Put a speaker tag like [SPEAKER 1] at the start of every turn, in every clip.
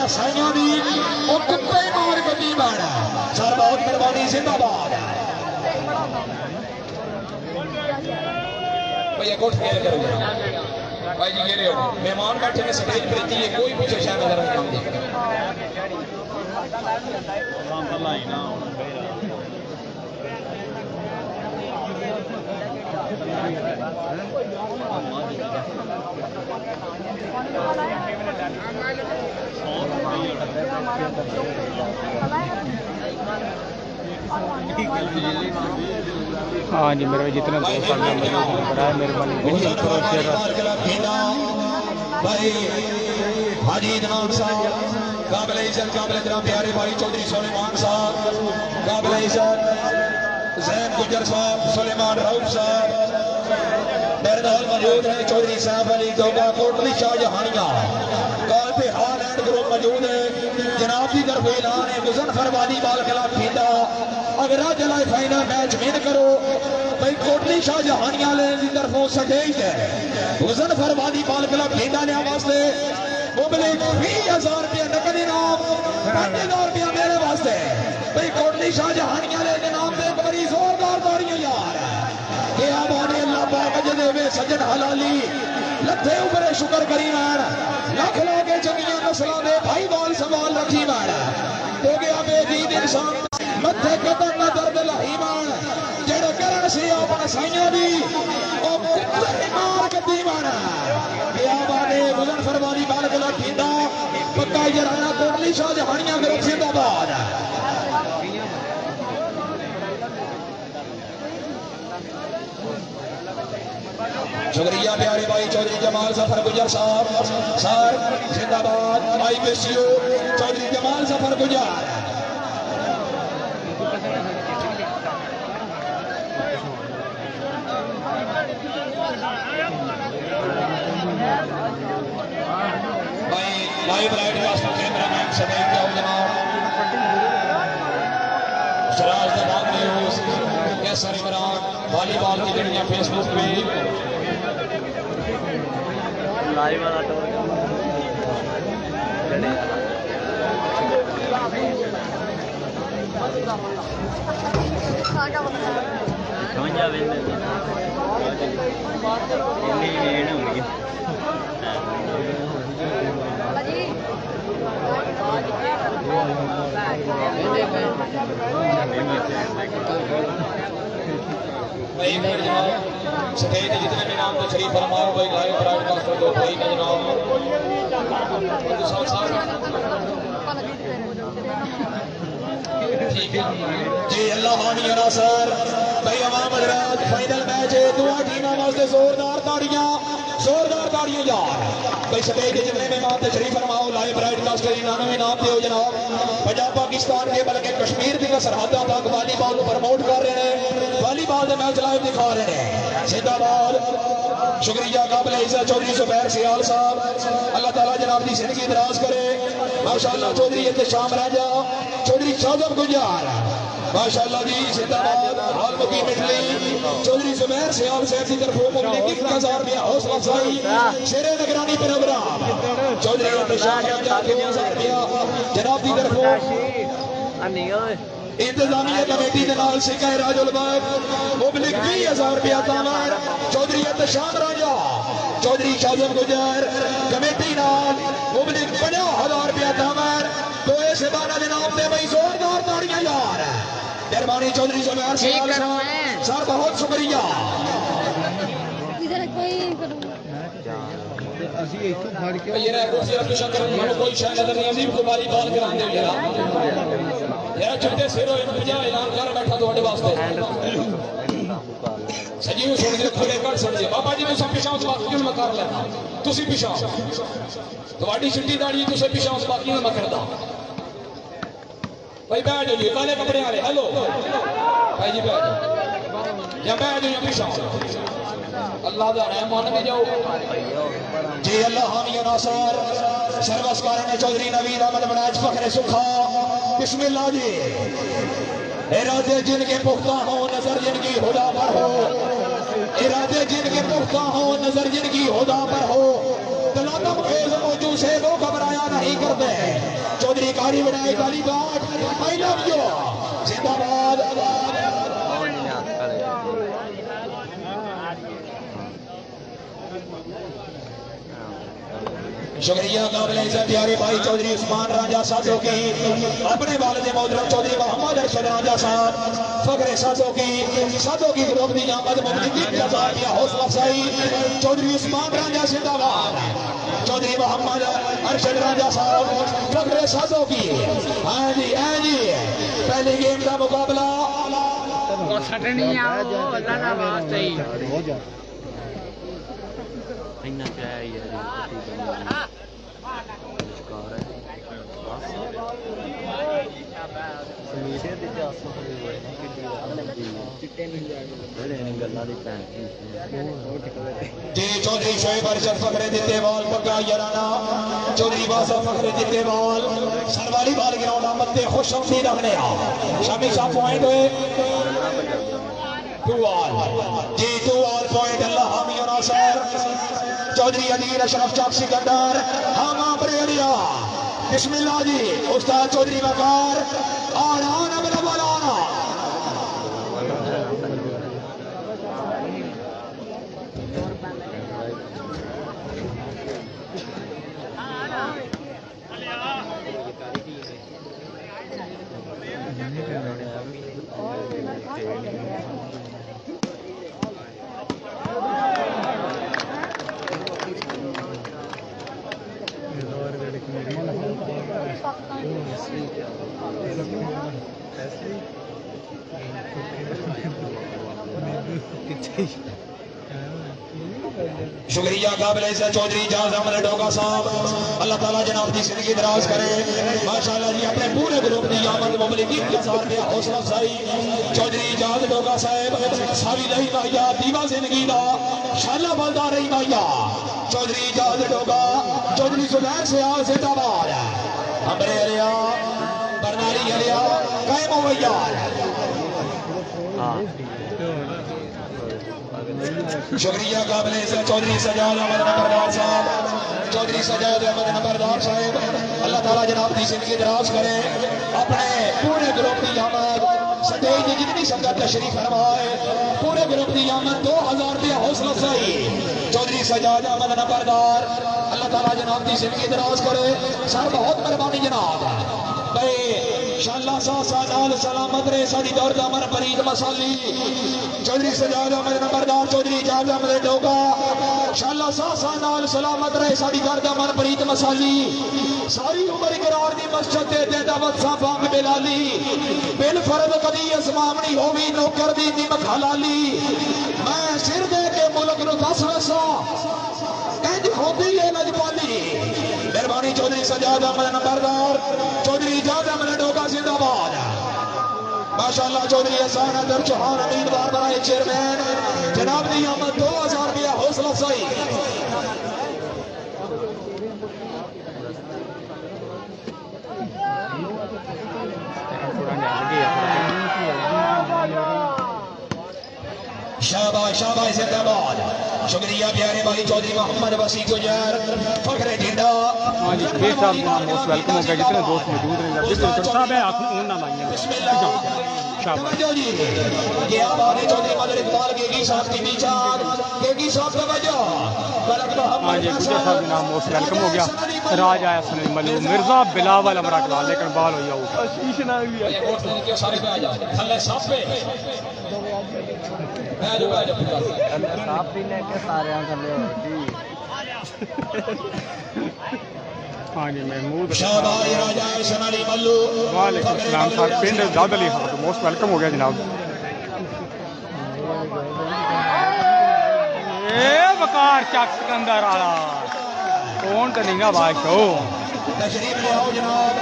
[SPEAKER 1] साइयां दी ओ कुत्ते मार गड्डी बाड़ा सर बहुत मेहरबानी जिंदाबाद भैया कोठ के करो भाई जी गिरे हो मेहमान बैठे ने स्टेज पर इतनी कोई पीछे शायद नजर नहीं आती
[SPEAKER 2] हाँ जी मेरे जितने दोस्त हैं मेहरबानी
[SPEAKER 1] भाई हाजी जनाब साहब काबिल इज्जत काबिल जनाब प्यारे भाई चौधरी सुलेमान साहब काबिल इज्जत जैन गुजर साहब सुलेमान राउफ साहब मेरे नाल मौजूद है चौधरी साहब अली दोगा कोटली शाहजहानिया कॉल पे हाल एंड ग्रुप मौजूद है जनाब की तरफ ऐलान है मुजफ्फर वाली बाल खिलाफ खींदा अगर आज लाइव फाइनल मैच विन करो भाई कोटली शाहजहानिया की तरफों स्टेज है मुजफ्फर वाली बाल खिलाफ खींदा ने वास्ते मुबलिक 20,000 रुपया नकद इनाम 5,000 रुपया मेरे वास्ते भाई कोटली शाहजहानिया के नाम से बड़ी जोरदार ताड़ियां यार के आबादी अल्लाह पाक देवे सजन हलाली लथे उमरे शुक्र करी मैन लख लाके चंगियां नस्लों दे भाई बाल संभाल रखी मैन हो गया बेदीन इंसान मथे कदम न दर्द लही मैन जेड़े करण से अपने साइयां दी ओ कुत्ते मार गद्दी मैन के आबादी मुजफ्फर वाली बाल गला खींदा पक्का जराना कोटली शाहजहानिया ग्रुप जिंदाबाद शुक्रिया प्यारे भाई चौधरी जमाल जफर गुजर साहब सर जिंदाबाद भाई बेसियो चौधरी जमाल जफर गुजर भाई लाइव राइट वास्ते कैमरामैन सदैव जाओ जनाब सिराज दबाग न्यूज कैसर इमरान वॉलीबॉल की दुनिया फेसबुक पे लाइव वाला तो स्टेज जितने भी नाम तशरीफ फरमाओ भाई लाइव ब्रॉडकास्टर को भाई का जनाब ठीक है जी अल्लाह मानी सर भाई अवाम हजरात फाइनल मैच है दुआ टीमों वास्ते जोरदार ताड़ियां यार भाई स्टेज जितने भी नाम तशरीफ फरमाओ लाइव ब्रॉडकास्टर इन्होंने नाम दियो जनाब पंजाब पाकिस्तान के बल्कि कश्मीर की सरहदों तक वॉलीबॉल को प्रमोट कर रहे हैं वॉलीबॉल के मैच लाइव दिखा रहे हैं जिंदाबाद शुक्रिया काबिल इज्जत चौधरी जुबैर सियाल साहब अल्लाह ताला जनाब की जिंदगी दराज करे माशाअल्लाह चौधरी इत्तेशाम राजा चौधरी शाहजब गुजार माशाअल्लाह जी जिंदाबाद हाल मुकीम इटली चौधरी जुबैर सियाल साहब की तरफ 1,000 रुपया हौसला अफजाई शेरे निगरानी प्रोग्राम चौधरी इत्तेशाम राजा 2,000 रुपया जनाब की तरफ इंतजामिया कमेटी के नाल सिकाए राजुल बाग मुबलिक 20,000 रुपया तामर चौधरी इत्तेशाम राजा चौधरी शाहजब गुजर कमेटी नाल मुबलिक 50,000 रुपया तामर तो ऐसे बाना के नाम से भाई जोरदार ताड़ियां यार मेहरबानी चौधरी जुबैर सर बहुत शुक्रिया कोई शायद नजर नहीं आती वॉलीबॉल करांदे यार यार छोटे सिरो इन 50 ऐलान कर बैठा ਤੁਹਾਡੇ ਵਾਸਤੇ सजीव सुन के खुले कर सुन जे बाबा जी तुम पिछा उस बाकी मैं कर लेना तुसी पिछा ਤੁਹਾਡੀ ਛੁੱਟੀ ਦਾੜੀ तुसे पिछा उस बाकी मैं करदा भाई बैठ जाइए काले कपड़े वाले हेलो भाई जी बैठ या बैठ जाइए पिछा अल्लाह दा रहमान में जाओ जी अल्लाह हामी नासर सर्वस्कार ने चौधरी नवीद अहमद बनाज फखरे सुखा बिस्मिल्लाह जी इरादे जिनके पुख्ता हो नजर जिनकी खुदा पर हो इरादे जिनके पुख्ता हो नजर जिनकी खुदा पर हो तलातम खेज मौजू से वो घबराया नहीं करते ताड़ी बनाई काली बात आई लव यू जिंदाबाद शुक्रिया काबिल इज्जत प्यारे भाई चौधरी उस्मान राजा साधो की अपने वालिद मोहतरम चौधरी मोहम्मद अरशद राजा साहब फखरे साधो की ग्रुप दी आमद मुमलिकी की हौसला अफजाई चौधरी उस्मान राजा जिंदाबाद चौधरी मोहम्मद अरशद राजा साहब फखरे साधो की हाँ जी पहली गेम का मुकाबला जी चौधरी शोएब अरशद फखरे दिते बॉल पक्का याराना चौधरी बासा फखरे दिते बॉल सरवाली बाल ग्राउंड मत्ते खुश आमदीद रखने शामी साहब पॉइंट हुए 2 ऑल पॉइंट अल्लाह हामी और नासर चौधरी अदील अशरफ चक सिकंदर हामा बरेलिया बिस्मिल्लाह जी उस्ताद चौधरी वकार और आना बना बोलाना शुक्रिया काबिल इज्जत चौधरी जाज अहमद डोगा साहब अल्लाह ताला जनाब की जिंदगी दराज करे माशाल्लाह जी अपने पूरे ग्रुप की आमद मुमलिकी के साथ में हौसला अफजाई चौधरी जाज डोगा साहब सारी रही माया दीवा जिंदगी दा शाला बलदा रही माया चौधरी जाज डोगा चौधरी सुबैर से आ जिंदाबाद हमरे अलिया बरनाली अलिया कायम हो यार शुक्रिया काबिल इज्जत चौधरी सजाद अहमद नंबरदार साहब चौधरी सजाद अहमद नंबरदार साहब अल्लाह ताला जनाब की जिंदगी दराज करे अपने पूरे ग्रुप की आमद स्टेज की जितनी संगत तशरीफ फरमाए पूरे ग्रुप की आमद 2000 रुपया हौसला अफजाई चौधरी सजाद अहमद नंबरदार अल्लाह ताला जनाब की जिंदगी दराज करे सर बहुत मेहरबानी जनाब भाई शाला सा नाल सलामत रहे साडी दौर दा मन फरीद मसाली चौधरी सजाद अहमद नंबरदार चौधरी जाज अहमद डोगा शाला सा नाल सलामत रहे साडी दौर दा मन फरीद मसाली सारी उम्र इकरार दी मस्जिद ते देंदा वसा बाग बिलाली बिल फर्द कदी असमामनी होवी नौकर दी निमक हलाली मैं सिर दे के मुल्क नु दस वसा इंज होंदी है लजपाली मेहरबानी चौधरी सजाद अहमद नंबरदार चौधरी जाज अहमद डोगा जिंदाबाद माशाअल्लाह चौधरी एहसान अदर चौहान उम्मीदवार बनाए चेयरमैन जनाब दी आमद 2000 रुपया हौसला अफजाई शाबाश शाबाश जिंदाबाद शुक्रिया प्यारे भाई चौधरी मोहम्मद वसी गुजर फखरे ढिंडा
[SPEAKER 2] हाँ जी फिर साहब मोस्ट वेलकम हो गया जितने दोस्त मौजूद हैं बिल्कुल साहब है आप उन नाम आइए शाबाश
[SPEAKER 1] ये आवाज़ चौधरी मदर इकबाल केगी साहब की नीचान केगी साहब का वजह
[SPEAKER 2] हाँ जी गुजर साहब का नाम मोस्ट वेलकम हो गया राज आया सुनील मलू मिर्जा बिलावल अमराकला लेकिन बाल हो जाओ शीश ना भी
[SPEAKER 1] सारे पे आ जाओ थल्ले साफ पे मैं जो
[SPEAKER 3] साफ भी लेके सारे थल्ले
[SPEAKER 2] हाँ जी महमूद
[SPEAKER 1] शाबाश राजा सनाली मल्लू
[SPEAKER 2] वालेकुम सलाम साहब पिंड दाद अली खान मोस्ट वेलकम हो गया जनाब वकार चक सिकंदर आला कौन तो नहीं ना बादशाह
[SPEAKER 1] तशरीफ ले आओ जनाब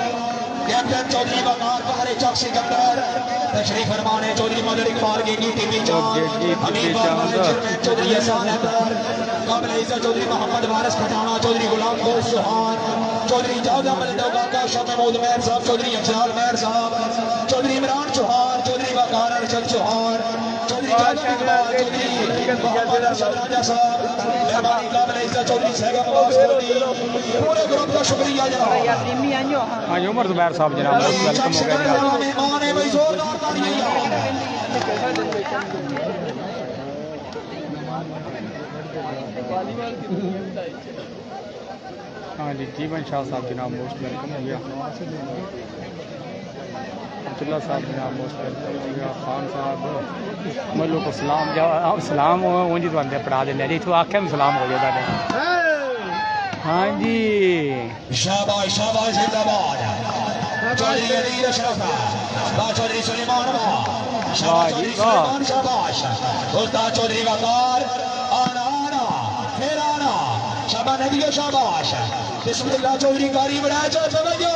[SPEAKER 1] कैप्टन चौधरी वकार फखरे चक सिकंदर तशरीफ फरमाने चौधरी मदर इकबाल की टीवी चौधरी एहसान हैदर काबिल इज्जत चौधरी मोहम्मद वारिस पठाना चौधरी गुलाम गोश चौहान चौधरी जाज अहमद डोगा का शाह महमूद मेहर साहब चौधरी अफजाल मेहर साहब चौधरी इमरान चौहान चौधरी वकार अरशद चौहान चौधरी पूरे ग्रुप का शुक्रिया जनाब।
[SPEAKER 2] हाँ जी उमर जुबैर साहब जनाब मोस्ट वेलकम हो गया जनाब। हाँ जी जीवन शाह साहब जनाब मोस्ट वेलकम हो गया। अब्दुल्ला साहब जनाब मोस्ट वेलकम हो गया। खान साहब मल्लू को सलाम जब सलाम उंज बंदे पढ़ा दे जी इतों आख्या भी सलाम हो जाता है। हाँ जी
[SPEAKER 1] शाबाश शाबाश जिंदाबाद। चौधरी अलीर अशरफ चौधरी सुलेमान शाबाश उस्ताद चौधरी वकार आना आना फिर आना शाबाश नबी शाबाश बिस्मिल्लाह चौधरी कारी बढ़ाया तवज्जो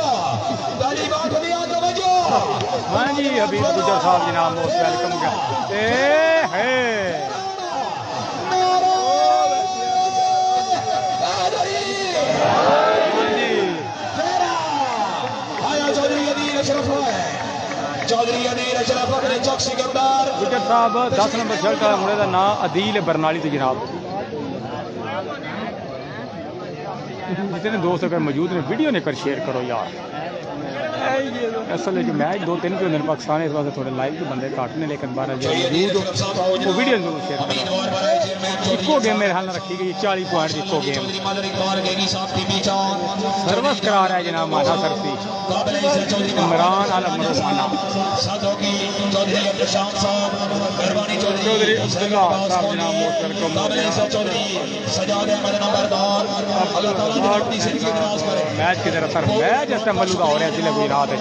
[SPEAKER 1] गाली बात हो गया तवज्जो।
[SPEAKER 2] हाँ जी हबीब गुजर साहब जनाब मोस्ट वेलकम हो गया।
[SPEAKER 1] चौधरी अदील अशरफ अपने चौक सिकंदर
[SPEAKER 2] गुजर साहब 10 नंबर शर्ट का मुंडे का नाम अदील बरनाली तो जनाब जितने दोस्त अगर मौजूद ने वीडियो ने कर शेयर करो यार। असल जो मैच 2-3 के होंगे पाकिस्तान इस वास्ते थोड़े लाइव के बंदे घट ने लेकिन बारह जो वो वीडियो जरूर शेयर करो। इको गेम मेरे हाल रखी गई 40 पॉइंट इको गेम सर्वस करा रहा है जनाब माना सरसी इमरान आलम मरोमाना चौधरी अब्दुल्ला साहब जनाब मोस्ट वेलकम। मैच की तरफ सर मैच ऐसा मल्लू का हो रहा है जिले कोई रात है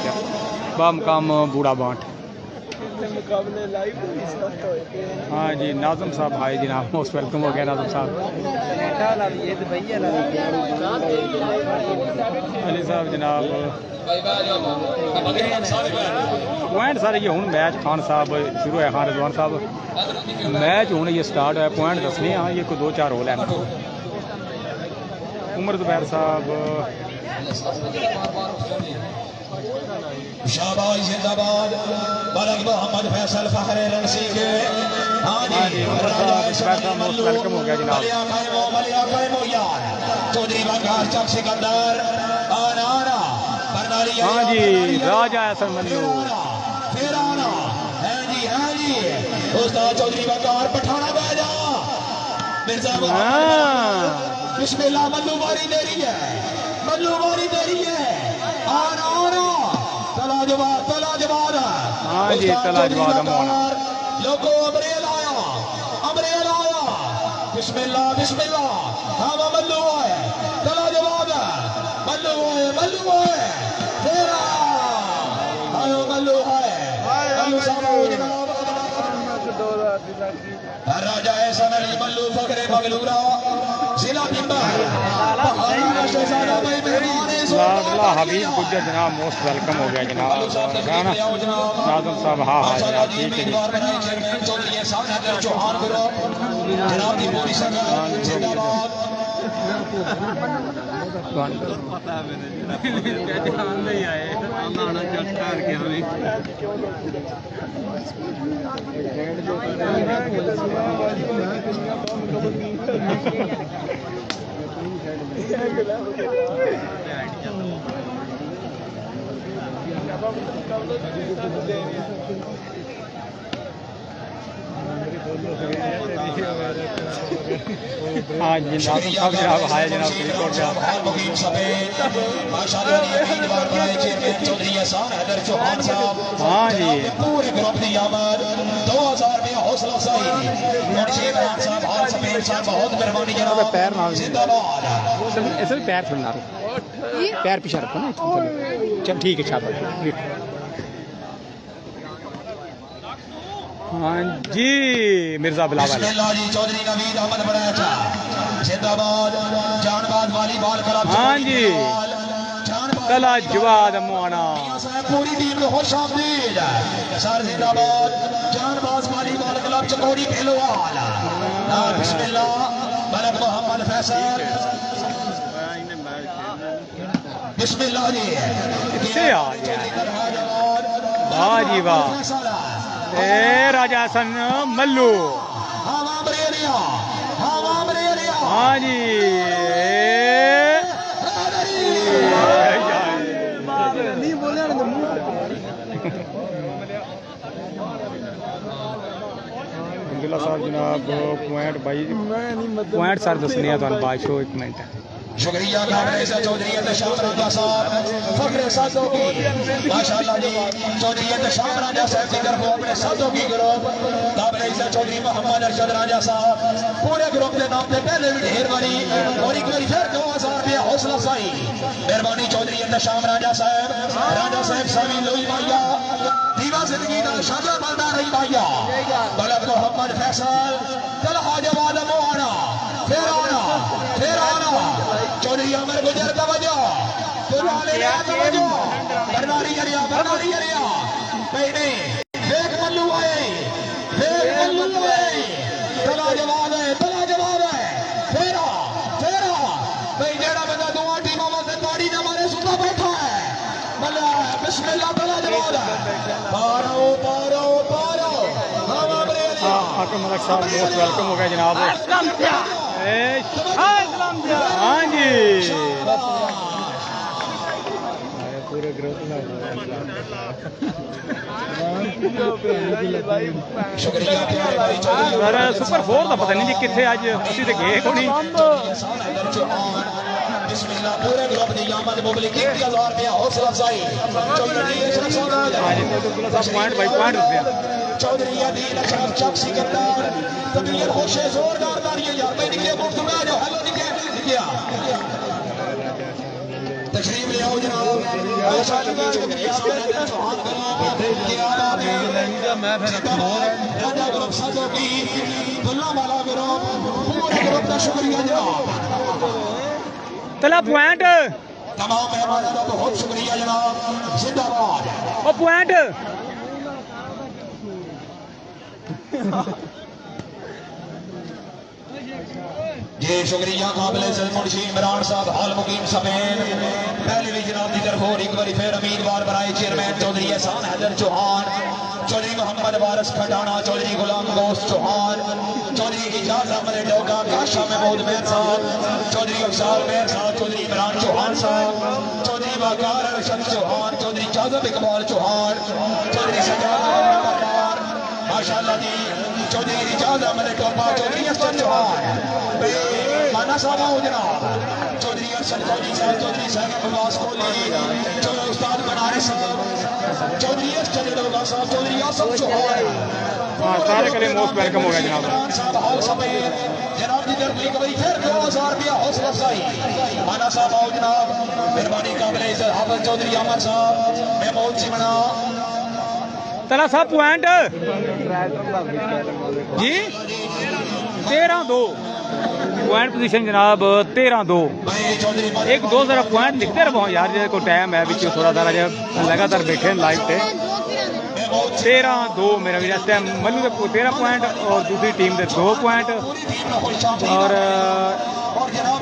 [SPEAKER 2] बम कम बूढ़ा बांट। हाँ जी नाज़म साहब भाई जनाब मोस्ट वेलकम हो गया नाज़म साहब। अली साहब जनाब पॉइंट सारे ये हूँ मैच खान साहब शुरू है खान रिजवान साहब मैच हूँ ये स्टार्ट है पॉइंट दसने हाँ ये कोई 2-4 हो लैन। उमर जुबैर साहब
[SPEAKER 1] शाबाश जिंदाबाद मलक मोहम्मद फैसल फखरे रंसी के। हाँ जी
[SPEAKER 2] मोस्ट वेलकम हो गया जनाब।
[SPEAKER 1] चौधरी वकार चक सिकंदर आना आना बरनाली
[SPEAKER 2] हाँ जी राजा ऐसा मल्लू
[SPEAKER 1] फिर आना है जी उस्ताद चौधरी वकार पठाना बैजा मिर्जा बिस्मिल्लाह मल्लू मारी दे रही है आना आना तला जवाब
[SPEAKER 2] हाँ जी तला जवाब
[SPEAKER 1] लोगो अमरेल आया बिस्मिल्लाह बिस्मिल्लाह हाँ मल्लू है तला जवाब मल्लू है तेरा आयो मल्लू है राजा एहसन अली मल्लू फखरे मगलूरा जिला
[SPEAKER 2] लाडला हबीब गुज्जर जनाब मोस्ट वेलकम हो गया जनाब। नाज़म साहब हाँ हाँ जनाब ठीक है हाँ जी नाज़म साहब जनाब हाय जनाब हाँ जी
[SPEAKER 1] पूरे ग्रुप की आमद 2000 में हौसला अफजाई बहुत मेहरबानी जनाब
[SPEAKER 2] पैर ना
[SPEAKER 1] जिंदाबाद
[SPEAKER 2] ऐसे पैर फैलना पैर पीछे रखो ना चल ठीक है शाबाश। हाँ जी मिर्जा बिलावल
[SPEAKER 1] चौधरी नवीद अहमद बड़ाचा जिंदाबाद जानबाज वॉलीबॉल क्लब
[SPEAKER 2] हाँ जी तला जवाद मुआना
[SPEAKER 1] पूरी टीम को खुश आमदीद सर जिंदाबाद जानबाज वॉलीबॉल क्लब चकोरी पहलवान बिस्मिल्लाह मलक मोहम्मद फैसल बिस्मिल्लाह जी
[SPEAKER 2] किससे आ गया वाह जी वाह राजा हसन मल्लू।
[SPEAKER 1] हवा बरेलिया, हवा बरेलिया।
[SPEAKER 2] हाँ जी
[SPEAKER 3] नहीं बोले
[SPEAKER 2] अब्दुल्ला साहब जनाब पॉइंट भाई पॉइंट सर दसने तो बादशाह एक मिनट
[SPEAKER 1] शुक्रिया काबले चौधरी शाम राजा साहब फखरे साधो की माशाल्लाह जी चौधरी शाम राजा साहब की तरफ अपने साधो की ग्रुप काबले चौधरी मोहम्मद अरशद राजा साहब पूरे ग्रुप के नाम पे पहले भी ढेर मारी और एक बार फिर 2000 रुपया हौसला अफजाई मेहरबानी चौधरी शाम राजा साहब सामी लोई माया दीवा जिंदगी का शादा बलदा रही माया बलद मोहम्मद फैसल तलहा जवाद मोआना फिर आना चौधरी अमर गुजर तवज्जो बरनारी अरिया नहीं देख मल्लू आए तला जवाब है फेरा भाई जेड़ा बंदा दुआ टीमों में ताड़ी ना मारे सुता बैठा है मल्ला बिस्मिल्लाह तला जवाब है पारो
[SPEAKER 2] हाकिम मलिक साहब मोस्ट वेलकम हो गया जनाब। हाँ जी पूरे ग्रुप में सुपर 4 का पता नहीं जी कितने अज असी तो गए को नहीं
[SPEAKER 1] पूरे ग्रुप की आमद मुबलिक 1000 रुपया हौसला अफजाई
[SPEAKER 2] पॉइंट भाई पॉइंट रुपया
[SPEAKER 1] चौधरी अदील अशरफ चक सिकंदर तकरीर होशे जोरदार तालियां यार मैं निकले मुफ्त में आ जाओ हेलो निकले तशरीफ ले आओ जनाब माशाअल्लाह शुक्रिया चौहान क्या बात है मैं फिर राजा ग्रुप साजो की दुल्ला वाला ग्रुप पूरे ग्रुप का शुक्रिया जनाब
[SPEAKER 2] तला पॉइंट
[SPEAKER 1] तमाम मेहमानों का बहुत शुक्रिया जनाब जिंदाबाद
[SPEAKER 2] ओ पॉइंट
[SPEAKER 1] जी शुक्रिया काबिले मुंशी इमरान साहब हाल मुकीम सफेद पहले भी जनाब की तरफ और एक बार फिर उम्मीदवार बनाए चेयरमैन चौधरी एहसान हैदर चौहान चौधरी मोहम्मद वारिस खटाना चौधरी गुलाम गोश चौहान चौधरी इजाज अहमद डोका काशा महमूद मेहर साहब चौधरी अफसाल मेहर साहब चौधरी इमरान चौहान साहब चौधरी वकार अरशद चौहान चौधरी जाजब इकबाल चौहान चौधरी सजाद माशाअल्लाह जी चौधरी इजाज अहमद टोपा चौधरी अफसर चौहान माना साहब आओ जनाब चौधरी अरशद फौजी साहब चौधरी साहब अब्बास कोहली चौधरी उस्ताद बनारस साहब चौधरी अरशद डोगा साहब चौधरी आसफ चौहान
[SPEAKER 2] सारे के लिए मोस्ट वेलकम हो गया जनाब
[SPEAKER 1] जनाब की तरफ एक बार फिर 2000 रुपया हौसला अफजाई माना साहब आओ जनाब मेहरबानी काबिले इज्जत हाफिज चौधरी अहमद साहब महमूद सिमना
[SPEAKER 2] तला साहब पॉइंट जी 13-2 पॉइंट पोजीशन जनाब 13-2 एक 2 जरा पॉइंट लिखते रहो यार जैसे को टाइम है बीच थोड़ा सा लगातार बैठे लाइव पे 13-2 मेरा भी टाइम मल्लू के 13 पॉइंट और दूसरी टीम के 2 पॉइंट और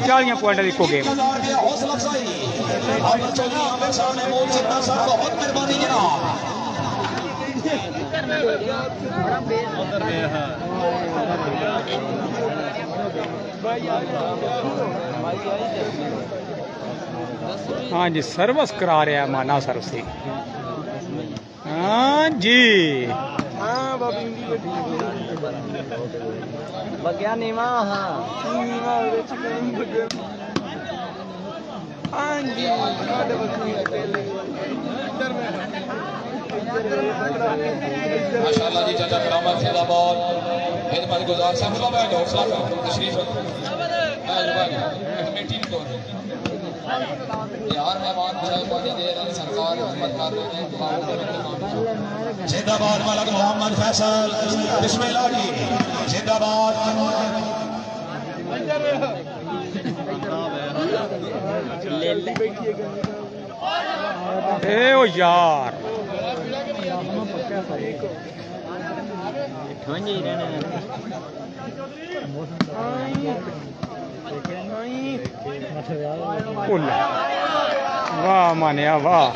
[SPEAKER 2] 40 पॉइंट इको गेम हाँ जी सर्विस करा रहा है माना सर से हाँ जी
[SPEAKER 3] बग्या नीमा हाँ
[SPEAKER 1] माशाअल्लाह जी चाचा करामत फैजाबाद खिदमत गुजार साहब का बैठ हौसला का तशरीफ कमेटी को यार मेहमान चाहे पानी दे रहे सरकार हुकूमत कर रहे हैं जिंदाबाद मलक मोहम्मद फैसल बिस्मिल्लाह जी जिंदाबाद
[SPEAKER 2] ए ओ यार वाह मानिया वाह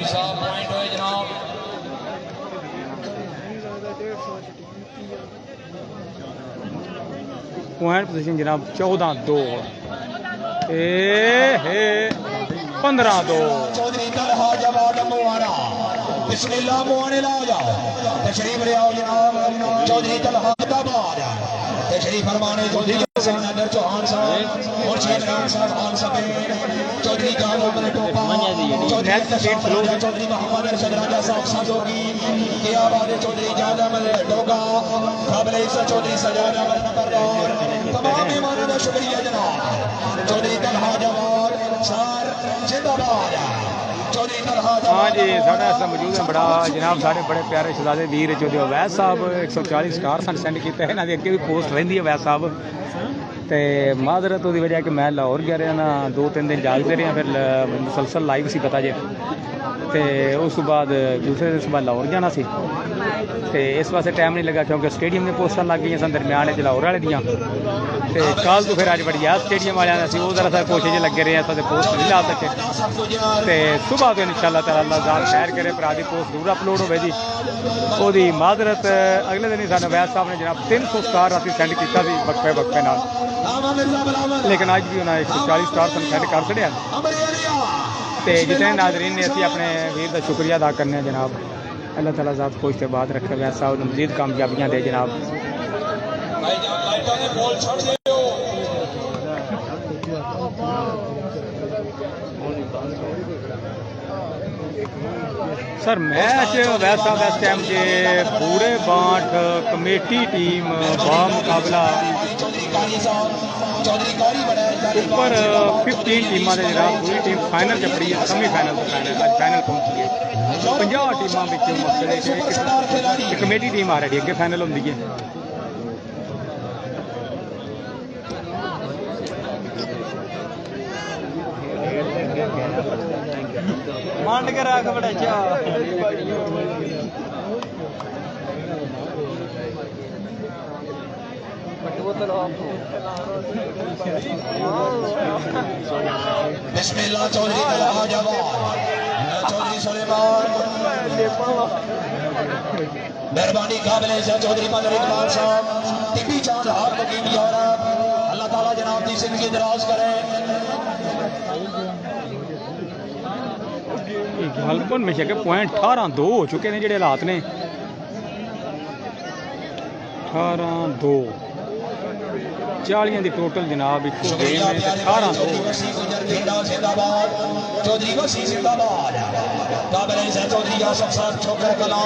[SPEAKER 2] पॉइंट पोजीशन जनाब 14-2 15-2
[SPEAKER 1] चौधरी तलहा जवाद मुआरा बिस्मिल्लाह मुआने ला जाओ तशरीफ ले आओ जनाब चौधरी तलहा दबाद तशरीफ फरमाने चौधरी नगर चौहान साहब मुर्शीद खान साहब खान सफेद चौधरी जान उमर टोपा चौधरी मोहम्मद अरशद राजा साहब साजोगी क्या बात है चौधरी जान अहमद डोगा काबिल इज्जत चौधरी सजाद अहमद नंबरदार तमाम मेहमानों का शुक्रिया जनाब चौधरी तलहा जवाद सार जिंदाबाद चौधरी तलहा
[SPEAKER 2] हाँ जी साढ़े ऐसा मौजूद है बड़ा जनाब साढ़े बड़े प्यारे शहजादे वीर चौधरी अवैध साहब 140 स्टार सन सेंड किया है इन्होंने अगे भी पोस्ट रही है अवैध साहब तो माजरत की वजह कि मैं लाहौर गया रहा ना 2-3 दिन जागते रहे फिर मुसलसल लाइव सी पता जे तो उस बाद दूसरे दिन सुबह लाहौर जाना सी तो इस वास्ते टाइम नहीं लगा क्योंकि स्टेडियम में पोस्टर लग गई सन दरम्यान लाहौर वाले दियाँ तो कल तो फिर अज बड़ी याद स्टेडियम वाले से वो जरा सा कोशिश लगे रहे अस पोस्ट नहीं ला सके तो सुबह तो इंशाअल्लाह ताला अल्लाह खैर करे भरा की पोस्ट जरूर अपलोड हो जी वो माजरत अगले दिन ही सानू वैद साहब ने जनाब 300 स्टार राती सेंड किया वक्फे वक्फे नाल लेकिन अज भी उन्हें 140 स्टार सेंड कर छड़िया तो जितने नाजरीन ने असी अपने वीर का शुक्रिया अदा करने जनाब अल्लाह ताला ज़ात खुश के बाद रखे वैद साहब मज़ीद कामयाबियाँ दे जनाब सर मैच वैद साहब इस टाइम के पूरे बांट कमेटी टीम बा मुकाबला ऊपर 15 टीम के जनाब पूरी टीम फाइनल च पड़ी है सेमीफाइनल तो फाइनल अज फाइनल पहुंची है 50 टीमों कमेटी टीम आ रही है अगे फाइनल होंगी है
[SPEAKER 3] मांड के रख बड़ा
[SPEAKER 1] बिस्मिल्लाह चौधरी तलहा जवाद चौधरी सुलेमान मेहरबानी काबिल इज्जत चौधरी बदर इकबाल साहब टिब्बी चांद हाथ मुकीम यूरोप अल्लाह ताला जनाब की जिंदगी दराज करे
[SPEAKER 2] गलबन में शके पॉइंट 18-2 हो चुके हैं जेडे हालात ने 18-2 40 की टोटल जनाब एक गेम में 18-2
[SPEAKER 1] चौधरी वसी जिंदाबाद काबिल इज्जत चौधरी आसफ साहब छोकर कला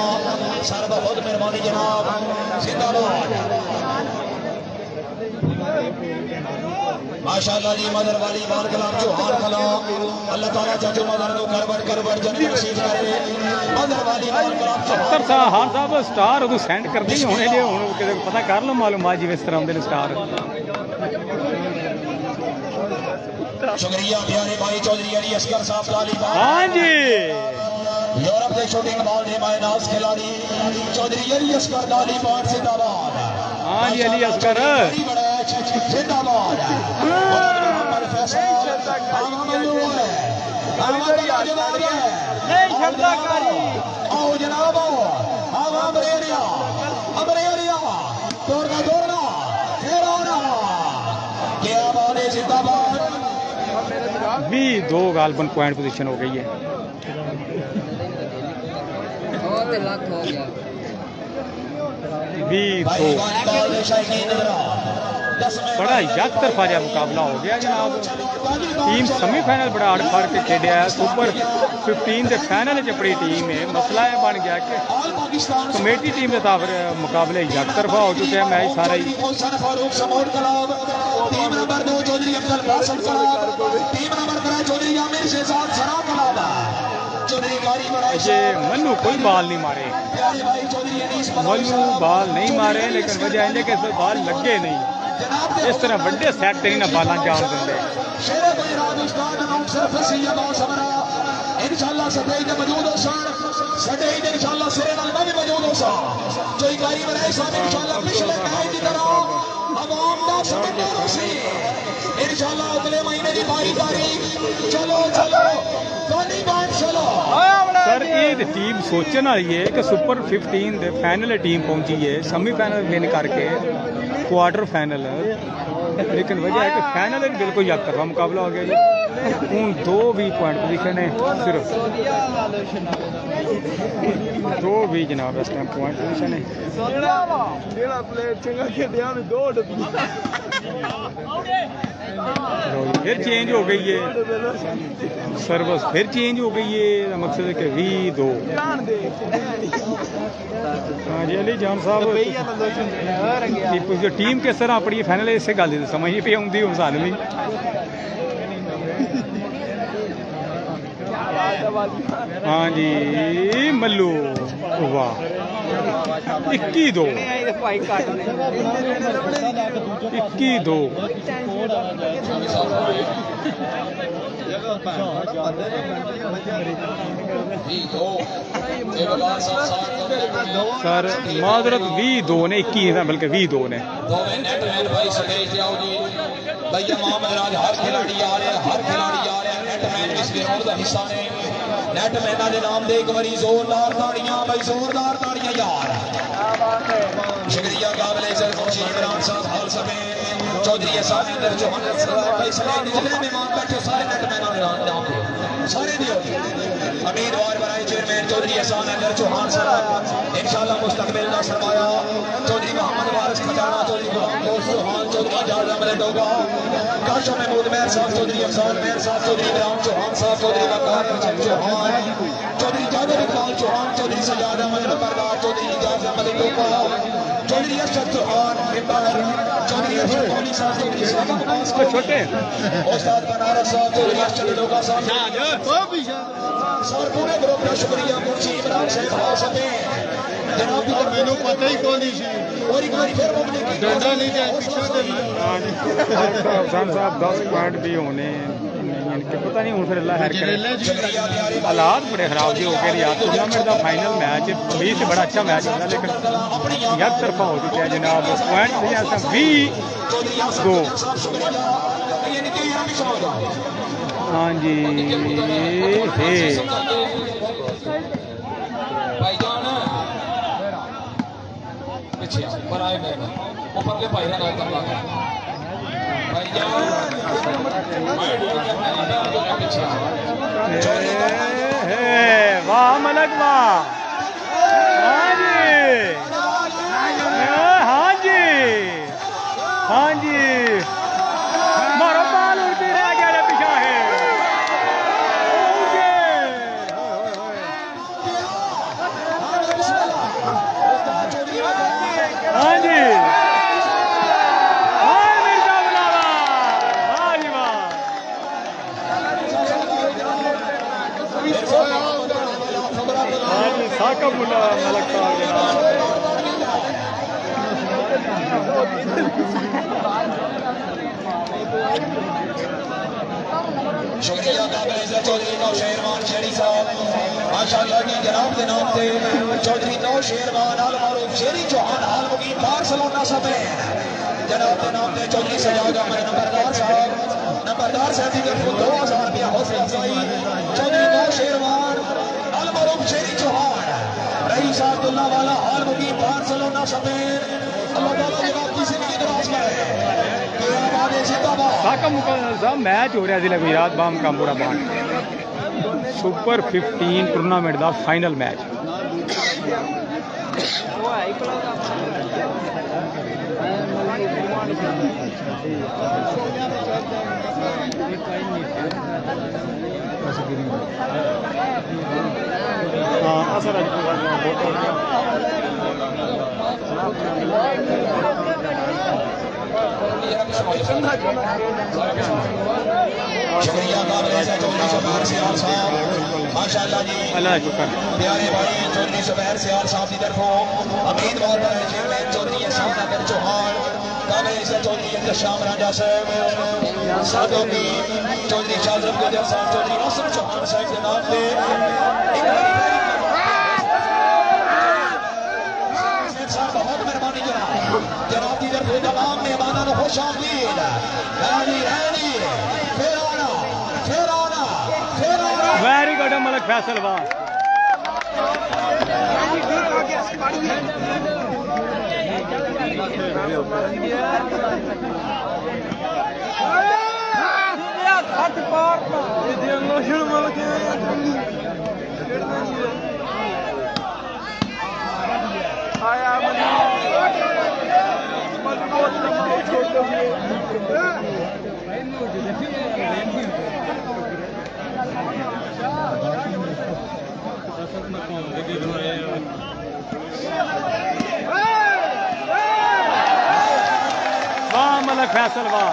[SPEAKER 1] सर बहुत मेहरबानी जनाब जिंदाबाद माशाअल्लाह जी मदर वाली बाल कलाम चौहान कला अल्लाह ताला चाचू मदर को करबड़ जन्नत नसीब करे मदर वाली बाल कलाम
[SPEAKER 2] सत्तर साहब हार साहब स्टार उदू सेंड करते ही होने जो हूँ कि पता कर लो मालूम जिस इस तरह आते स्टार
[SPEAKER 1] शुक्रिया प्यारे भाई चौधरी अली असगर साहब लाली
[SPEAKER 2] हाँ जी
[SPEAKER 1] यूरोप के शूटिंग बॉल ने मायनाज खिलाड़ी चौधरी अली असगर लाली बाल जिंदाबाद
[SPEAKER 2] हाँ जी अली असगर
[SPEAKER 1] जिंदाबाद आओ जनाब अमरेलिया दौड़ना फिर आना क्या बात है जिंदाबाद
[SPEAKER 2] 22 गालबन पॉइंट पोजीशन हो गई है
[SPEAKER 3] लाख हो गया
[SPEAKER 2] 22 बड़ा यक तरफा जहा मुकाबला हो गया जनाब टीम सेमीफाइनल बड़ा अड़ फड़ के खेलिया सुपर 15 के फाइनल च अपनी टीम है मसला यह बन गया कि कमेटी टीम के ताफर मुकाबले यक तरफा हो चुके हैं मैच सारा ही ये मन्नू कोई बाल नहीं मारे मन्नू बाल नहीं मारे लेकिन वजह है कि बाल लगे नहीं इस तरह बड़े सैट नहीं ना बाल जान देंगे इंशाअल्लाह सदैव मौजूद हो सदैव इंशाअल्लाह सिरे नाल मैं भी मौजूद हो जो इकारी बनाए साहब इंशाअल्लाह पिछले टाइम की तरह आवाम दा समर्थन होसी इंशाअल्लाह अगले महीने की 22 तारीख चलो गानी बात चलो सर ये तो टीम सोचने वाली है कि सुपर 15 के फाइनल टीम पहुंची है, सेमीफाइनल विन करके क्वार्टर फाइनल, लेकिन वजह है कि फाइनल बिल्कुल एक तरफा मुकाबला हो गया जी। हूँ 2 भी पॉइंट पोजिशन है, सिर्फ 2 भी जनाब इस टाइम पॉइंट पोजिशन है। फिर चेंज हो गई है सर्विस, फिर चेंज हो गई है, मकसद है कि 20-2। हाँ जी अली जान साहब जो टीम किस तरह अपनी फाइनल इस गल की समझ नहीं पी आती हूँ सानू भी। हाँ जी मल्लू वाह 21-2 21-2। सर माजरत 20-2 ने 21 है, बल्कि 20-2 ने।
[SPEAKER 1] भैया मोहम्मद राज हर खिलाड़ी आ रहे हैं, हर खिलाड़ी आ रहे हैं। नेटमैन इस ग्राउंड का हिस्सा ने नेटमैना के नाम दे एक बारी जोरदार ताड़ियां भाई, जोरदार ताड़ियां यार। शुक्रिया काबिल इज्जत खुर्शीद इमरान साहब हाल समेत चौधरी एहसान अंदर चौहान भाई समेत जितने मेहमान बैठे सारे नेटमैना के नाम दे सारे दियो। उम्मीदवार बनाए चेयरमैन चौधरी एहसान अंदर चौहान साहब इंशाल्लाह मुस्तकबिल का सरमाया चौधरी मोहम्मद वारिस खजाना, चौधरी दोस्त चौहान, चौधरी इजाज अहमद डोगा, काशा महमूद मेहर साहब, चौधरी अफसान मेहर साहब, चौधरी इमरान चौहान साहब, चौधरी वकार चौहान, चौधरी जावेद इकबाल चौहान, चौधरी सजाद अहमद नंबरदार, चौधरी इजाज अहमद डोगा, चौधरी अशरफ चौहान मेंबर, चौधरी अशरफ कोहली साहब, चौधरी इस्लाम अब्बास
[SPEAKER 2] छोटे
[SPEAKER 1] उस्ताद बनारस साहब, चौधरी अशरफ डोगा साहब सर पूरे ग्रुप का शुक्रिया। मुंशी इमरान साहब हाल समेत जनाब की मैनू पता ही कौन सी और एक बार फिर डंडा नहीं जाए
[SPEAKER 2] साहब 10 पॉइंट भी होने इनके पता नहीं हूँ फिर अल्लाह खैर करे। हालात बड़े खराब जी हो गए यार। टूर्नामेंट का फाइनल मैच 20 से बड़ा अच्छा मैच होता, लेकिन एक तरफा हो चुका है जनाब। पॉइंट 20-2। हाँ जी हे वाह मलक वाह। हाँ जी हाँ जी हाँ जी मारो बाल उड़ती रह गया पीछा है। हाँ जी साकब मलक
[SPEAKER 1] शुक्रिया काबिल इज्जत चौधरी नौशेरवान शेरी साहब माशाअल्लाह की जनाब के नाम से चौधरी नौशेरवान आल मारूफ शेरी चौहान आल मुकीम बार्सिलोना समेत जनाब के नाम से चौधरी सजाद अहमद नंबरदार साहब की तरफ 2000 रुपया हौसला अफजाई चौधरी नौशेरवान आल मारूफ शेरी चौहान रईस अब्दुल्ला वाला आल मुकीम बार्सिलोना समेत अल्लाह ताला जनाब की जिंदगी दराज करे।
[SPEAKER 2] मैच हो रहा जिला गुजरात बाम का पूरा बांट सुपर 15 टूर्नामेंट का फाइनल मैच।
[SPEAKER 1] शुक्रिया काबिल चौधरी जुबैर सियाल साहब माशाअल्लाह जी
[SPEAKER 2] अल्लाह शुक्र
[SPEAKER 1] प्यारे भाई चौधरी जुबैर सियाल साहब की तरफों उम्मीदवार बनाए चेयरमैन चौधरी एहसान अहमद चौहान काबिल चौधरी इंतशाम राजा साहब साधो की चौधरी शाहजब गुजर साहब चौधरी असर चौहान साहब के नाम से बहुत मेहरबानी जनाब की तरफ तमाम मेहमानों को खुश आमदीद।
[SPEAKER 2] वेरी गुड मलक फैसल वाह वाह मलक फैसल वाह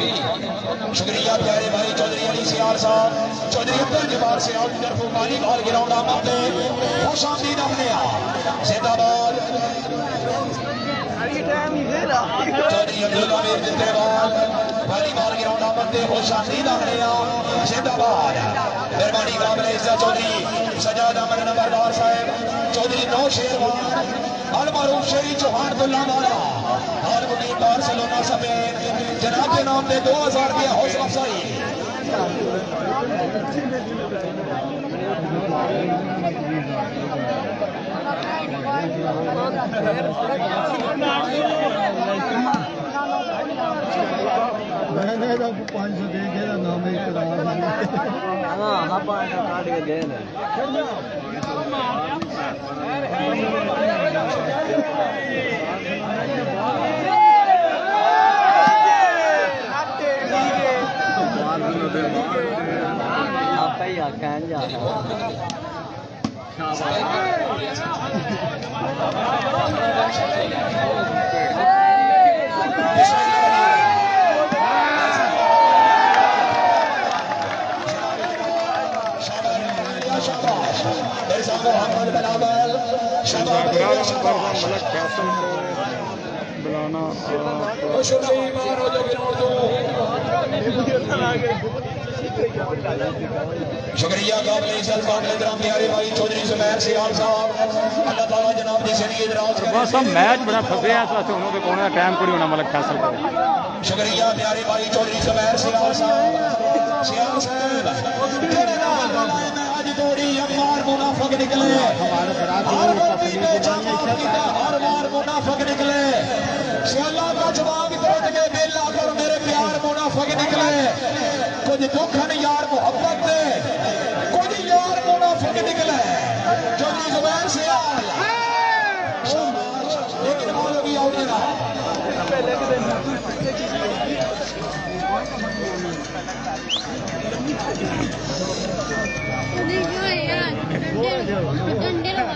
[SPEAKER 1] शुक्रिया प्यारे भाई चौधरी अली सियार साहब चौधरी अब्दुल जब्बार से आउट तरफ माली और ग्राउंड आमदे खुश आमदीद अपने जिंदाबाद चौधरी अब्दुल आमिर जिंदाबाद माली और ग्राउंड आमदे खुश आमदीद अपने जिंदाबाद मेहरबानी काबिल इज्जत चौधरी सजाद अहमद नंबरदार साहब चौधरी नौ शेरवान अलमारूफ शरीफ चौहान दुल्ला वाला और मुकीम बार्सिलोना समेत जनाब के नाम दे 2000 की हौसला अफजाई
[SPEAKER 4] मैंने तो 500 दे दिया नाम एक हाँ हाँ 500 काट के दे आप ही आकान जा
[SPEAKER 1] शुक्रिया काबिल इज्जत काबिल एहतराम प्यारे भाई चौधरी जुबैर सियाल साहब अल्लाह ताला जनाब दी जिंदगी दराज करे
[SPEAKER 2] बस हम मैच बड़ा फसे हैं तो उन्होंने कोने का टाइम कोई होना मलक फैसल को
[SPEAKER 1] शुक्रिया प्यारे भाई चौधरी जुबैर सियाल साहब तेरे नाल मैं आज तोड़ी अमार मुनाफिक निकले हर बार मुनाफिक निकले सियाला का जवाब देते के बेला कर मेरे प्यार मुनाफिक निकले कुछ दुखन यार मोहब्बत दे कुछ यार मुनाफिक निकले चौधरी जुबैर सियाल लेकिन मानो भी आउट ना
[SPEAKER 5] डंडे लगा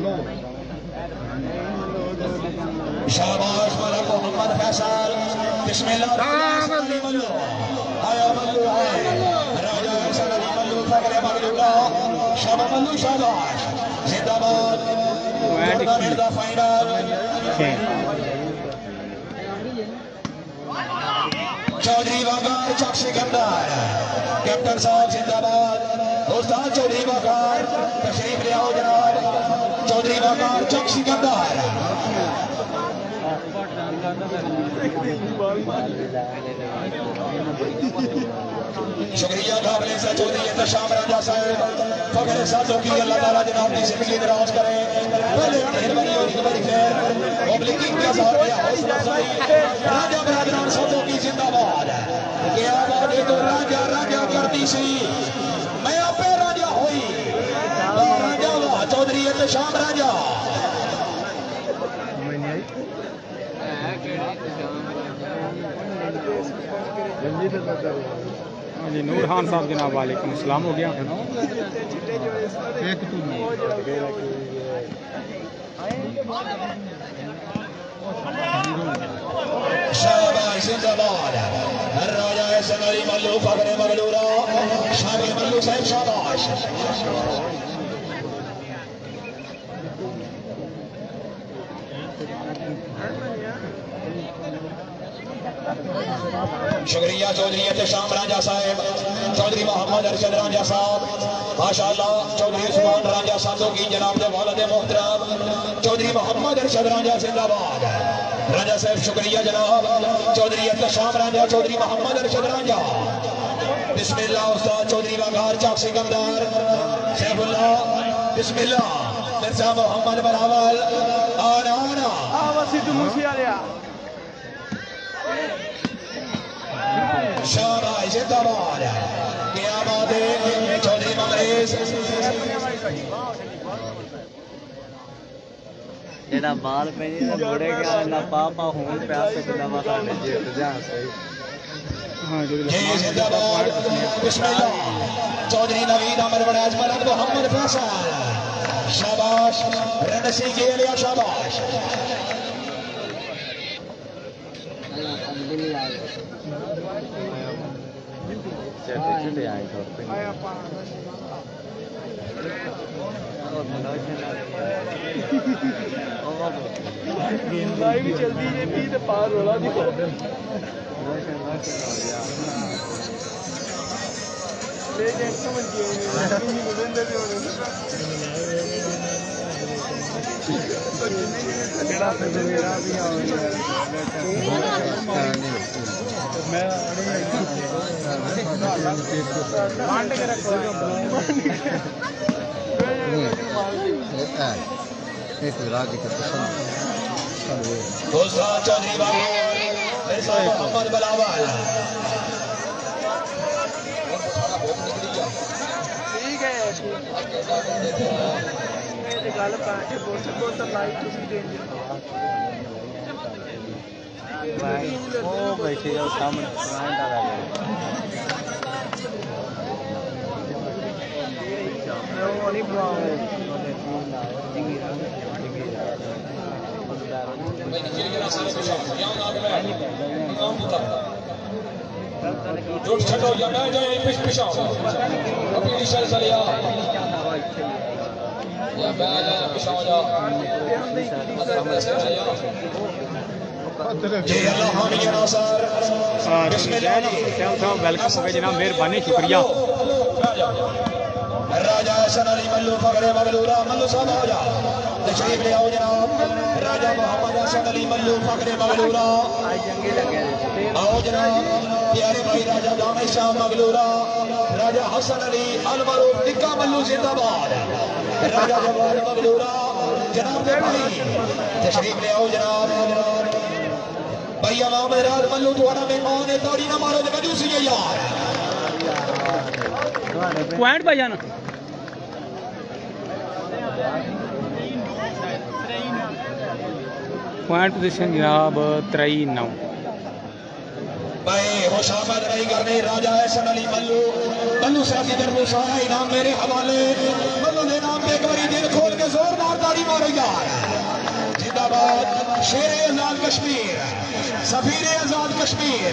[SPEAKER 5] दो
[SPEAKER 1] शाबाश मलक मोहम्मद फैसल बिस्मिल्लाह आया मल्लू है राजा सलामी मल्लू फकरे मगलूला शाबाश मल्लू शाबाश जिंदाबाद टूर्नामेंट का फाइनल चौधरी वकार चक सिकंदर कैप्टन साहब जिंदाबाद उस्ताद चौधरी वकार तशरीफ ले आओ जनाब चौधरी वकार चक सिकंदर शुक्रिया काबिल इज्जत चौधरी इंतशाम राजा साहब फखरे साथों की अल्लाह ताला जनाब की जिंदगी दराज करे पहले मेहरबानी और खैर पब्लिक का साथ दिया हौसला अफजाई राजा बरादरान साथों की जिंदाबाद क्या बात है तो राजा राजा करती सी मैं आपे राजा हुई राजा वाह चौधरी इंतशाम राजा
[SPEAKER 2] जी नूर खान साहब जनाब वालेकुम अस्सलाम हो गया
[SPEAKER 4] एक तू
[SPEAKER 1] शाबाश जिंदाबाद राजा सनारी मल्लू फखरे मगलूरा शामिल मल्लू साहब शाबाश शुक्रिया चौधरी एहतशाम राजा साहब, चौधरी मोहम्मद अरशद राजा साहब, माशाअल्लाह चौधरी उस्मान राजा साधो की जनाब दे वालिद मोहतरम चौधरी मोहम्मद अरशद राजा जिंदाबाद। राजा साहब शुक्रिया जनाब, चौधरी एहतशाम राजा, चौधरी मोहम्मद अरशद राजा। बिस्मिल्लाह उस्ताद चौधरी वकार चौक सिकंदर सैफुल्लाह, बिस्मिल्लाह मिर्जा मोहम्मद बरावल आना आना शाबाश जिंदाबाद। क्या बात है चौधरी मंगरेज
[SPEAKER 3] जेड़ा बाल पे मुड़े गया ना पापा हूं प्यासे को दवा खाने जीत जा सही।
[SPEAKER 2] हाँ जो
[SPEAKER 1] जी जिंदाबाद। बिस्मिल्लाह चौधरी नवीद अमर बड़ाज मलक मोहम्मद फैसल शाबाश। रणसी के लिए शाबाश।
[SPEAKER 3] छोटे आए तो
[SPEAKER 4] गेंदबाजी भी चलती है भी तो पार रोला भी कर दे ले जे समझ गए नहीं गुजरते भी हो रहे मेरा भी आओ मैं मांड के रखो
[SPEAKER 5] एक राज्य के पसंद
[SPEAKER 1] दोस्तों चौधरी बाबू मिर्जा मोहम्मद बलावल
[SPEAKER 4] ठीक है मेरी गल पाके बोल सको तो लाइक तुसी देंगे
[SPEAKER 3] ओ बैठे जाओ सामने प्लांट आ गया
[SPEAKER 4] वो नहीं बुलाओ
[SPEAKER 1] जोड़ छटो या मैं जाए पिछ पिछा अभी निशान चले या मैं जाए पिछा जा जी अल्लाह हामी या नासर बिस्मिल्लाह
[SPEAKER 2] साहब वेलकम हो गए जनाब, मेहरबानी शुक्रिया।
[SPEAKER 1] राजा हसन अली मल्लू फखरे मगलूरा मल्लू साहब हो जा तशरीफ ले आओ जनाब। राजा मोहम्मद हसन अली मल्लू फखरे मगलूरा आओ जनाब। प्यारे भाई राजा दानिश शाह मगलूरा, राजा हसन अली अलमरूफ निक्का मल्लू जिंदाबाद। राजा जवान मगलूरा जनाब के भाई तशरीफ ले आओ जनाब। भैया मेराज मल्लू तुम्हारा मेहमान है, तोड़ी ना मारो जगह दूसरी है यार।
[SPEAKER 2] पॉइंट भाई जाना पॉइंट पोजीशन जनाब 93।
[SPEAKER 1] भाई खुशामद नहीं करने राजा हसन अली मल्लू मल्लू साहब की तरफ सारा इनाम मेरे हवाले। मल्लू ने नाम पे एक बारी दिल खोल के जोरदार ताड़ी मारो यार। जिंदाबाद शेर आजाद कश्मीर, सफीर आजाद कश्मीर।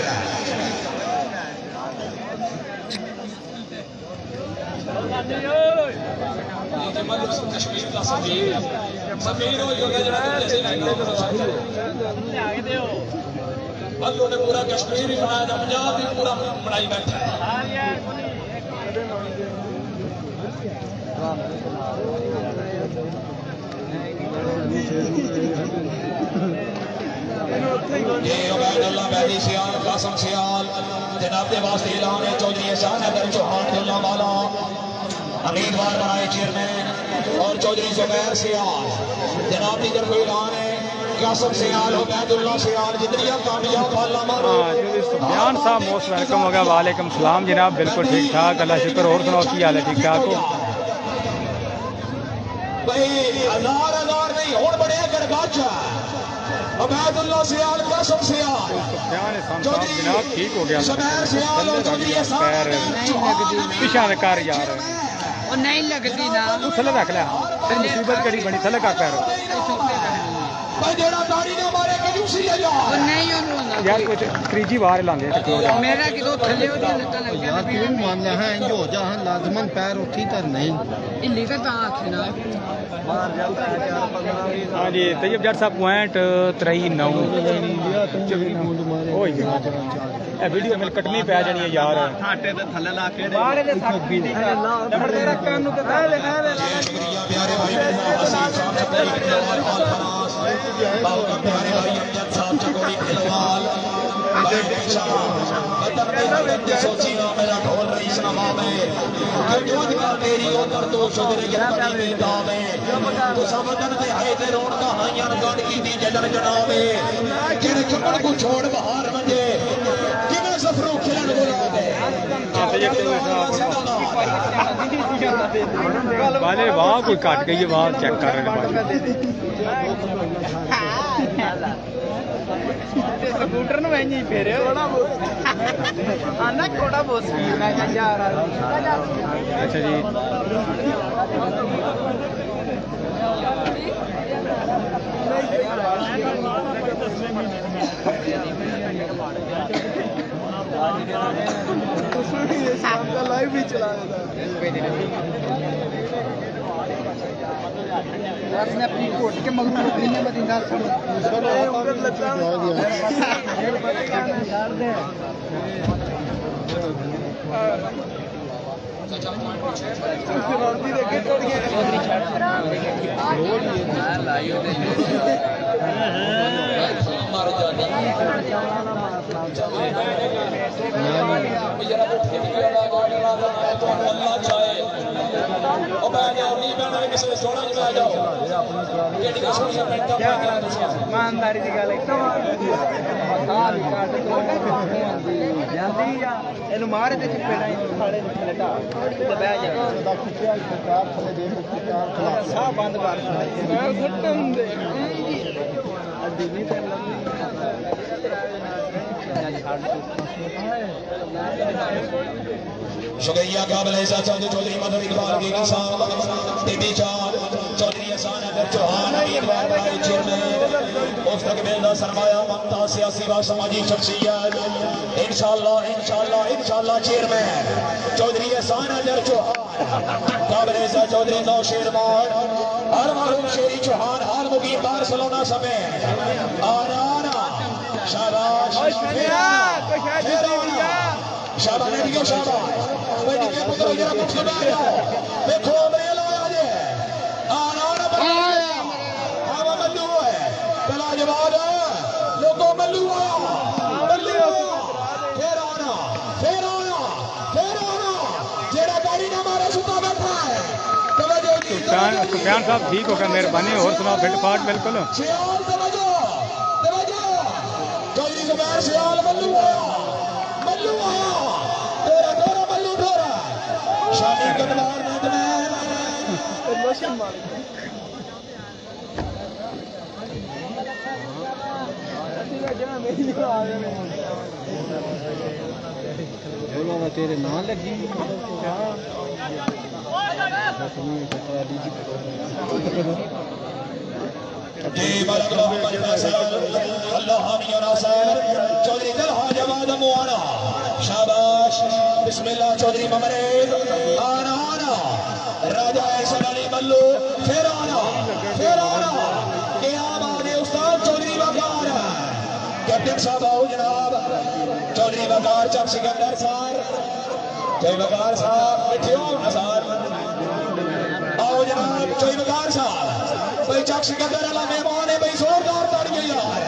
[SPEAKER 1] कश्मीर का सफीर सफीर हो मल्लू ने पूरा कश्मीर ही बनाया, पंजाब भी पूरा बनाई बैठा है। ये उबैदुल्लाह मेहदी सियाल कासम सियाल जनाब के वास्ते ऐलान है। चौधरी एहसान अगर चौहान दुल्ला वाला उम्मीदवार बनाए चेयरमैन और चौधरी जुबैर सियाल जनाब की तरफ ऐलान है। कासम सियाल उबैदुल्लाह सियाल जितनी कामयाब वाला मारो।
[SPEAKER 2] सुफियान साहब मोस्ट वेलकम हो गया। वालेकुम सलाम जनाब, बिल्कुल ठीक ठाक अल्लाह शुक्र। और सुनाओ की हाल है? ठीक ठाक हो
[SPEAKER 1] भाई? हजार हजार नहीं और बड़े गड़गाचा उबैदुल्लाह सियाल कासम सियाल
[SPEAKER 2] चौधरी जनाब ठीक हो गया।
[SPEAKER 1] जुबैर सियाल और चौधरी
[SPEAKER 2] पैर पिछा कर यार
[SPEAKER 3] वो नहीं लगती ना
[SPEAKER 2] थले रख लिया मुसीबत कड़ी बनी थले का पैर
[SPEAKER 1] भाई जेड़ा ताड़ी ने मारे कंजूसी है यार
[SPEAKER 6] नहीं होना
[SPEAKER 2] यार कुछ त्रीजी बार लांगे ते क्यों
[SPEAKER 6] मेरा कि दो थल्ले होती लता लग
[SPEAKER 4] यार
[SPEAKER 6] गया
[SPEAKER 4] क्यों मानना है इंज हो जा लाजमन पैर उठी तर नहीं
[SPEAKER 6] इल्ली का ता आखना
[SPEAKER 3] मार जाता है 4-15
[SPEAKER 2] हाँ जी तैयब जट साहब पॉइंट 39 हो गया ए वीडियो मेल कटनी पै जानी है यार
[SPEAKER 3] घाटे ते थल्ले ला के
[SPEAKER 6] बाहर दे साथी दी नंबर तेरा कान नु पता
[SPEAKER 1] शुक्रिया प्यारे भाई हसीब साहब चकोरी खिलवाल हाल फरास बहुत प्यारे भाई अमजद साहब चकोरी खिलवाल भाई इंशाल्लाह वतन में वतन की सोची ना मेरा ढोल रईस नवा में क्यों जोन का तेरी उधर तो सुधरे गली में दावे तो सब वतन दे है ते रोण का हाइयां गंढ की दी जजन जनावे जेड़े चुपड़ को छोड़ बाहर वजे किने सफरों खिलन बुलावे
[SPEAKER 2] वाले वाह कोई काट गई है वाह चेक कर रहे हैं
[SPEAKER 6] स्कूटर नु वहीं फेरे थोड़ा बहुत आना थोड़ा बहुत मैं क्या जा रहा
[SPEAKER 2] अच्छा जी
[SPEAKER 4] लाइव भी चला
[SPEAKER 6] उसने अपनी कोट के मगरू को नहीं बदीना ईमानदारी की गल ਜਾਂਦੀ ਆ ਇਹਨੂੰ ਮਾਰ ਤੇ ਚਪੇੜਾ ਖਾਲੇ ਦੇ ਥੱਲੇ ਢਾ ਤੇ ਬਹਿ ਜਾ ਸਾਹ ਬੰਦ ਕਰ ਮੈਂ ਸੁੱਟਣ ਦੇ ਅੱਡੀ ਨਹੀਂ ਤੇ
[SPEAKER 1] शुक्रिया काबिल इज्जत चौधरी मदर इकबाल गिरी साहब टीबी चार चौधरी एहसान अदर चौहान उम्मीदवार भाई चेयरमैन मुस्तकबिल दा सरमाया ममता सियासी व समाजी शख्सियत इंशाअल्लाह चेयरमैन चौधरी एहसान अदर चौहान काबिल इज्जत चौधरी नौशेरमान हर मरहूम शेरी चौहान हाल मुकीम बार्सिलोना समेत आना शाबाश शाबाश नेडियो शाबाश बेटी के पुत्र जरा कुछ सुना देखो अमरेला आजे आना बनाया हवा मल्लू है चला जवाब लोगों मल्लू फिर आना जेड़ा गाड़ी ना मारे सुता बैठा है
[SPEAKER 2] सुफियान साहब ठीक हो गया मेहरबानी और सुनाओ फिटफाट बिल्कुल
[SPEAKER 1] चौधरी जुबैर सियाल मल्लू आया तेरा मल्लू ढोरा शामी कदवार मैदान
[SPEAKER 4] बोला तेरे ना लगी
[SPEAKER 1] जी मलक मोहम्मद नासिर अल्लाह हामिया नासिर चौधरी तलहा जवाद मुआना शाबाश बिस्मिल्लाह चौधरी ममरेज आना राजा ऐसन अली मल्लू फिर आना क्या बात है उस्ताद चौधरी वकार कैप्टन साहब आओ जनाब चौधरी वकार चक सिकंदर साहब जय वकार साहब बैठे हो नसार आओ जनाब चौधरी वकार साहब भाई चक सिकंदर अला मेहमान है भाई जोरदार ताड़ियां यार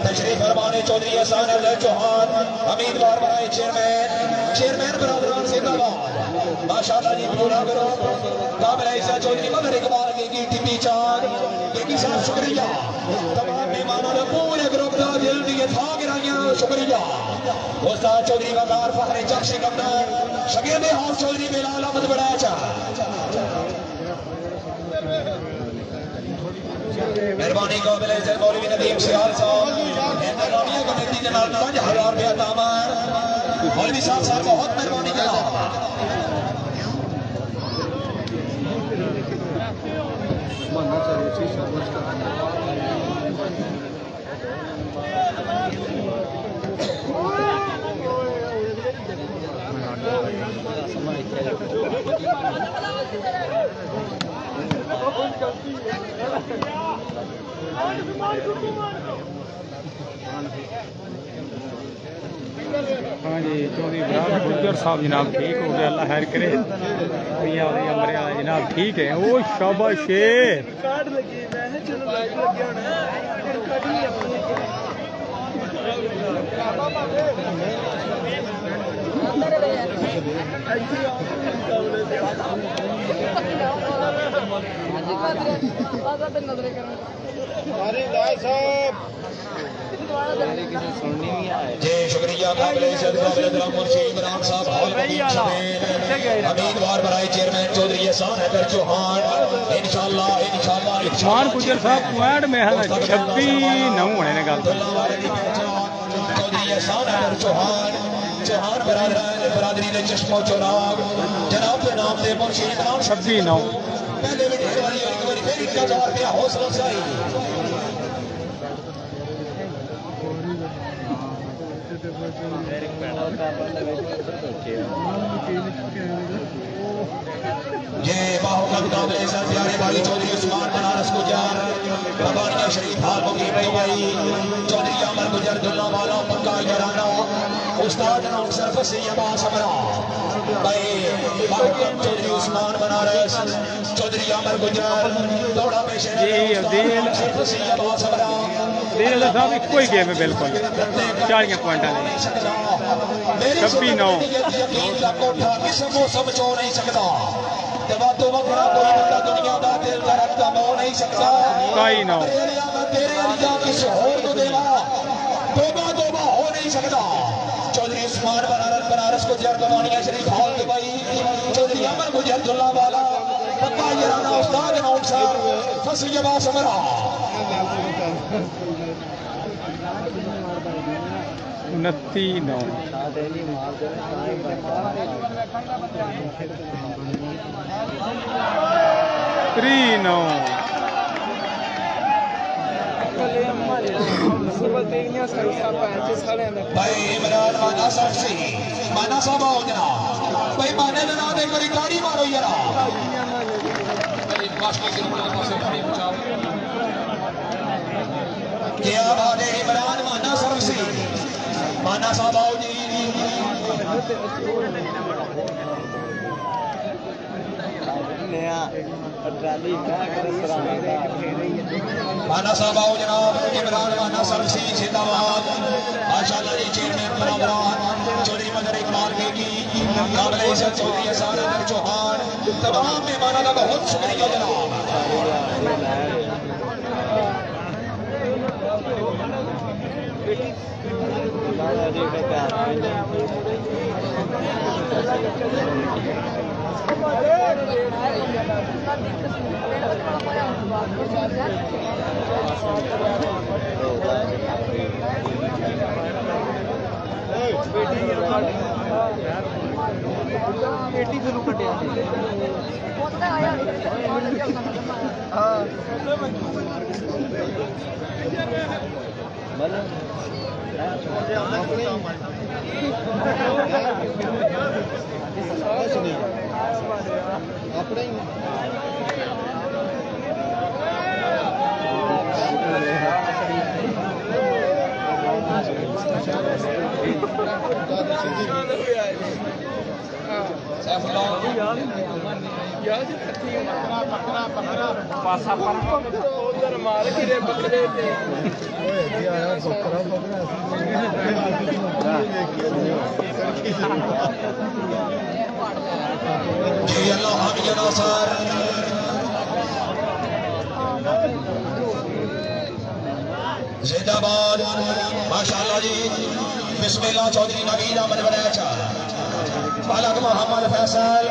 [SPEAKER 1] तशरीफ फरमाने चौधरी एहसान अली चौहान उम्मीदवार बनाए चेयरमैन बरादरान जिंदाबाद माशाल्लाह जी पूरा करो काबिल इज्जत चौधरी मदर इकबाल की टीपी चार की साहब शुक्रिया तमाम मेहमानों ने पूरे ग्रुप का दिल दिए था गिराइयां शुक्रिया उस्ताद चौधरी वकार फखरे चक सिकंदर शगीर हाउस चौधरी बिलाल अहमद बड़ाचा मेहरबानी काबिल इज्जत मौलवी नदीम सियाल साहब इंतजामिया कमेटी के नाल 5000 रुपया तामार मौलवी साहब बहुत मेहरबानी करा
[SPEAKER 4] मानना चाहिए
[SPEAKER 2] हाँ जी चौधरी गुजर साहब जनाब ठीक हो गया, अल्लाह खैर करे। मियां और अमरे वाला जनाब ठीक है। ओ शाबाश शेर।
[SPEAKER 1] जी शुक्रिया काबिल इज्जत काबिल एहतराम मुंशी इमरान साहब उम्मीदवार बनाए चेयरमैन चौधरी एहसान हैदर चौहान इंशाअल्लाह
[SPEAKER 2] मान गुजर साहब पॉइंट में है 26-9 होने ने गल
[SPEAKER 1] चौधरी एहसान हैदर चौहान बरादरी ने चश्मो चौराग जनाब के नाम से मुंशी इमरान
[SPEAKER 2] 26-9
[SPEAKER 1] पहले भी ढेर वाली एक बार फिर 1000 रुपया हौसला अफजाई ये बाहुबली काबिल इज्जत प्यारे भाई चौधरी उस्मान बनारस गुजर रबानिया शरीफ हाल मुकीम दुबई चौधरी अमर गुजर दुल्ला वाला पक्का याराना उस्ताद नाम सरफ से यबा समरा भाई बाहुबली चौधरी उस्मान बनारस चौधरी अमर गुजर दौड़ा पेशे
[SPEAKER 2] जी अब्दुल
[SPEAKER 1] सरफ से यबा समरा
[SPEAKER 2] दिल साहब एक कोई गेम है बिल्कुल 40 पॉइंट वाले 26-9
[SPEAKER 1] यकीन का कोठा किस मौसम चो नहीं सकता तो वगरा कोई बंदा दुनिया का दिल का रखता हो नहीं सकता
[SPEAKER 2] काई ना
[SPEAKER 1] तेरे अलिया किस होर को देवा तोबा हो नहीं सकता चौधरी उस्मान बनारस को जरगवानिया शरीफ हॉल दुबई चौधरी अमर गुजर दुल्ला वाला पक्का याराना उस्ताद नाम साहब फसलिया समरा
[SPEAKER 2] 29-9 3-9
[SPEAKER 1] भाई इमरान माना साहब से माना साहब आओ जनाब भाई माने ना दे कोई गाड़ी मारो यार क्या बात है इमरान माना साहब से माना साहब आओ जी माना साहब आओ जनाब इमरान माना साहब से जिंदाबाद माशाअल्लाह जी चेयरमैन बराबर चौधरी मदर इकबाल बेगी काबिल इज्जत चौधरी एहसान हैदर चौहान तमाम मेहमानों का बहुत शुक्रिया जनाब
[SPEAKER 6] बेटी फिर कटिया अपने
[SPEAKER 2] पासा पर
[SPEAKER 6] उधर मार गिरे बकरे थे
[SPEAKER 1] जी अल्लाह हामिद नासर जिंदाबाद माशाअल्लाह जी बिस्मिल्लाह चौधरी नवीद अहमद बनेचा बालक मोहम्मद फैसल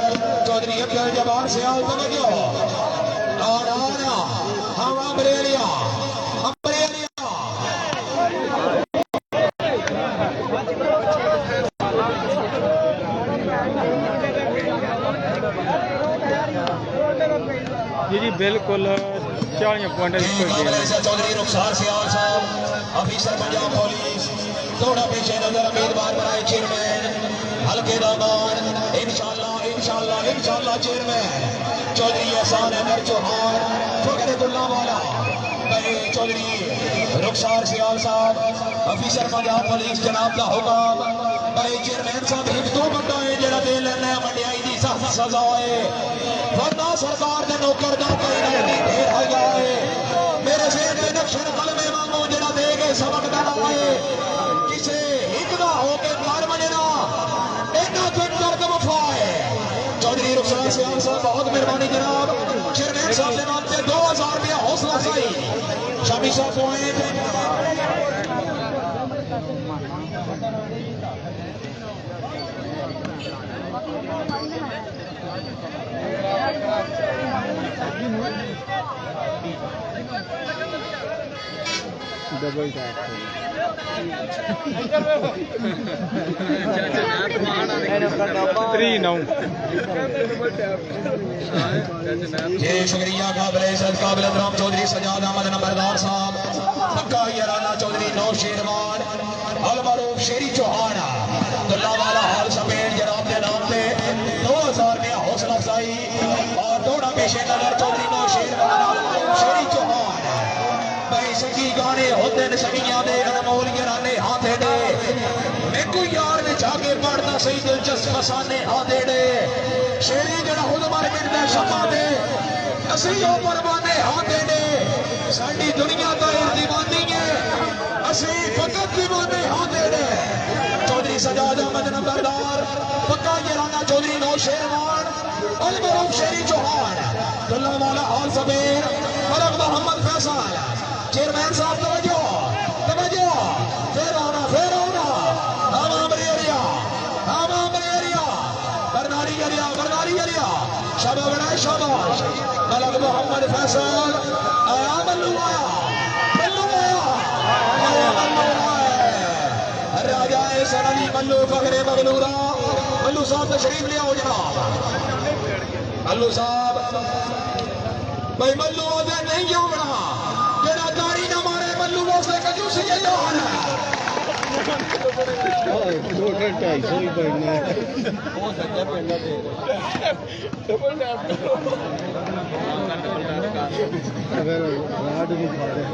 [SPEAKER 1] चौधरी अब्दुल जब्बार से आओ तवज्जो और हम अमरेलिया
[SPEAKER 2] जी बिल्कुल 40 पॉइंट
[SPEAKER 1] चौधरी रुखसार सियाल साहब ऑफिसर पंजाब पुलिस थोड़ा पीछे नजर उम्मीदवार बनाए चेयरमैन हल्के दामान इंशाअल्लाह चेयरमैन चौधरी एहसान हैदर चौहान फकरुल्लाह वाला चौधरी रुखसार सियाल साहब अफीसर पंजाब पुलिस जनाब का हुक्म भाई चेयरमैन साहब एक दो बंदा है जरा दे लेना मंडियाई की सख्त सजा है वरना सरकार के नौकर का कोई नहीं ढेर हो जाए मेरे शेर के नक्शे कलमे वांगू जरा दे के सबक देना है किसे एक ना हो के कार बजना इतना फिट करके वफा है चौधरी रुखसार सियाल साहब बहुत मेहरबानी जनाब चेयरमैन साहब के नाम से 2000 रुपया हौसला अफजाई शामी साहब पॉइंट
[SPEAKER 4] डबल टैप
[SPEAKER 2] 3-9
[SPEAKER 1] ये शुक्रिया काबिल इज्जत काबिल एहतराम चौधरी सजाद अहमद नंबरदार साहब पक्का याराना चौधरी नौ शेरवान अलमरूफ शेरी चौहान दुल्ला वाला हाल समेत जनाब के नाम पे 2000 में हौसला अफजाई और दौड़ा पेशे नजर चौधरी नौ शेरवान शेरी चौहान भाई सकी गाने होते न सकियां दे अनमोल याराने हाथे दे मैं कोई यार में जाके पढ़ना सही दिलचस्प फसाने हाथे दे शेरी जड़ा खुद मार्केट में शमा दे असली ओ परवाने हाथे दे साडी दुनिया तो दीवानी है असली फकत दीवाने हाथे दे चौधरी सजाद अहमद नंबरदार पक्का याराना चौधरी नौ शेरवान अलमरूफ शेरी चौहान दुल्ला वाला हाल सबेर फरक मोहम्मद फैसल चेयरमैन साहब तवज्जो तवज्जो फिर आना हमाम एरिया बरनारी एरिया शाबाश शाबाश मलक मोहम्मद फैसल आया मल्लू आया राजा सनदी मल्लू फखरे मगलूरा मल्लू साहब तशरीफ ले आओ जनाब मल्लू साहब भाई मल्लू आदे नहीं आवना जेड़ा तारी ना मारे मल्लू वास्ते कंजूसी है यार
[SPEAKER 4] 2-250 ही बढ़ना है
[SPEAKER 3] हो सकता पेंडा दे
[SPEAKER 4] अगर राड भी खा रहे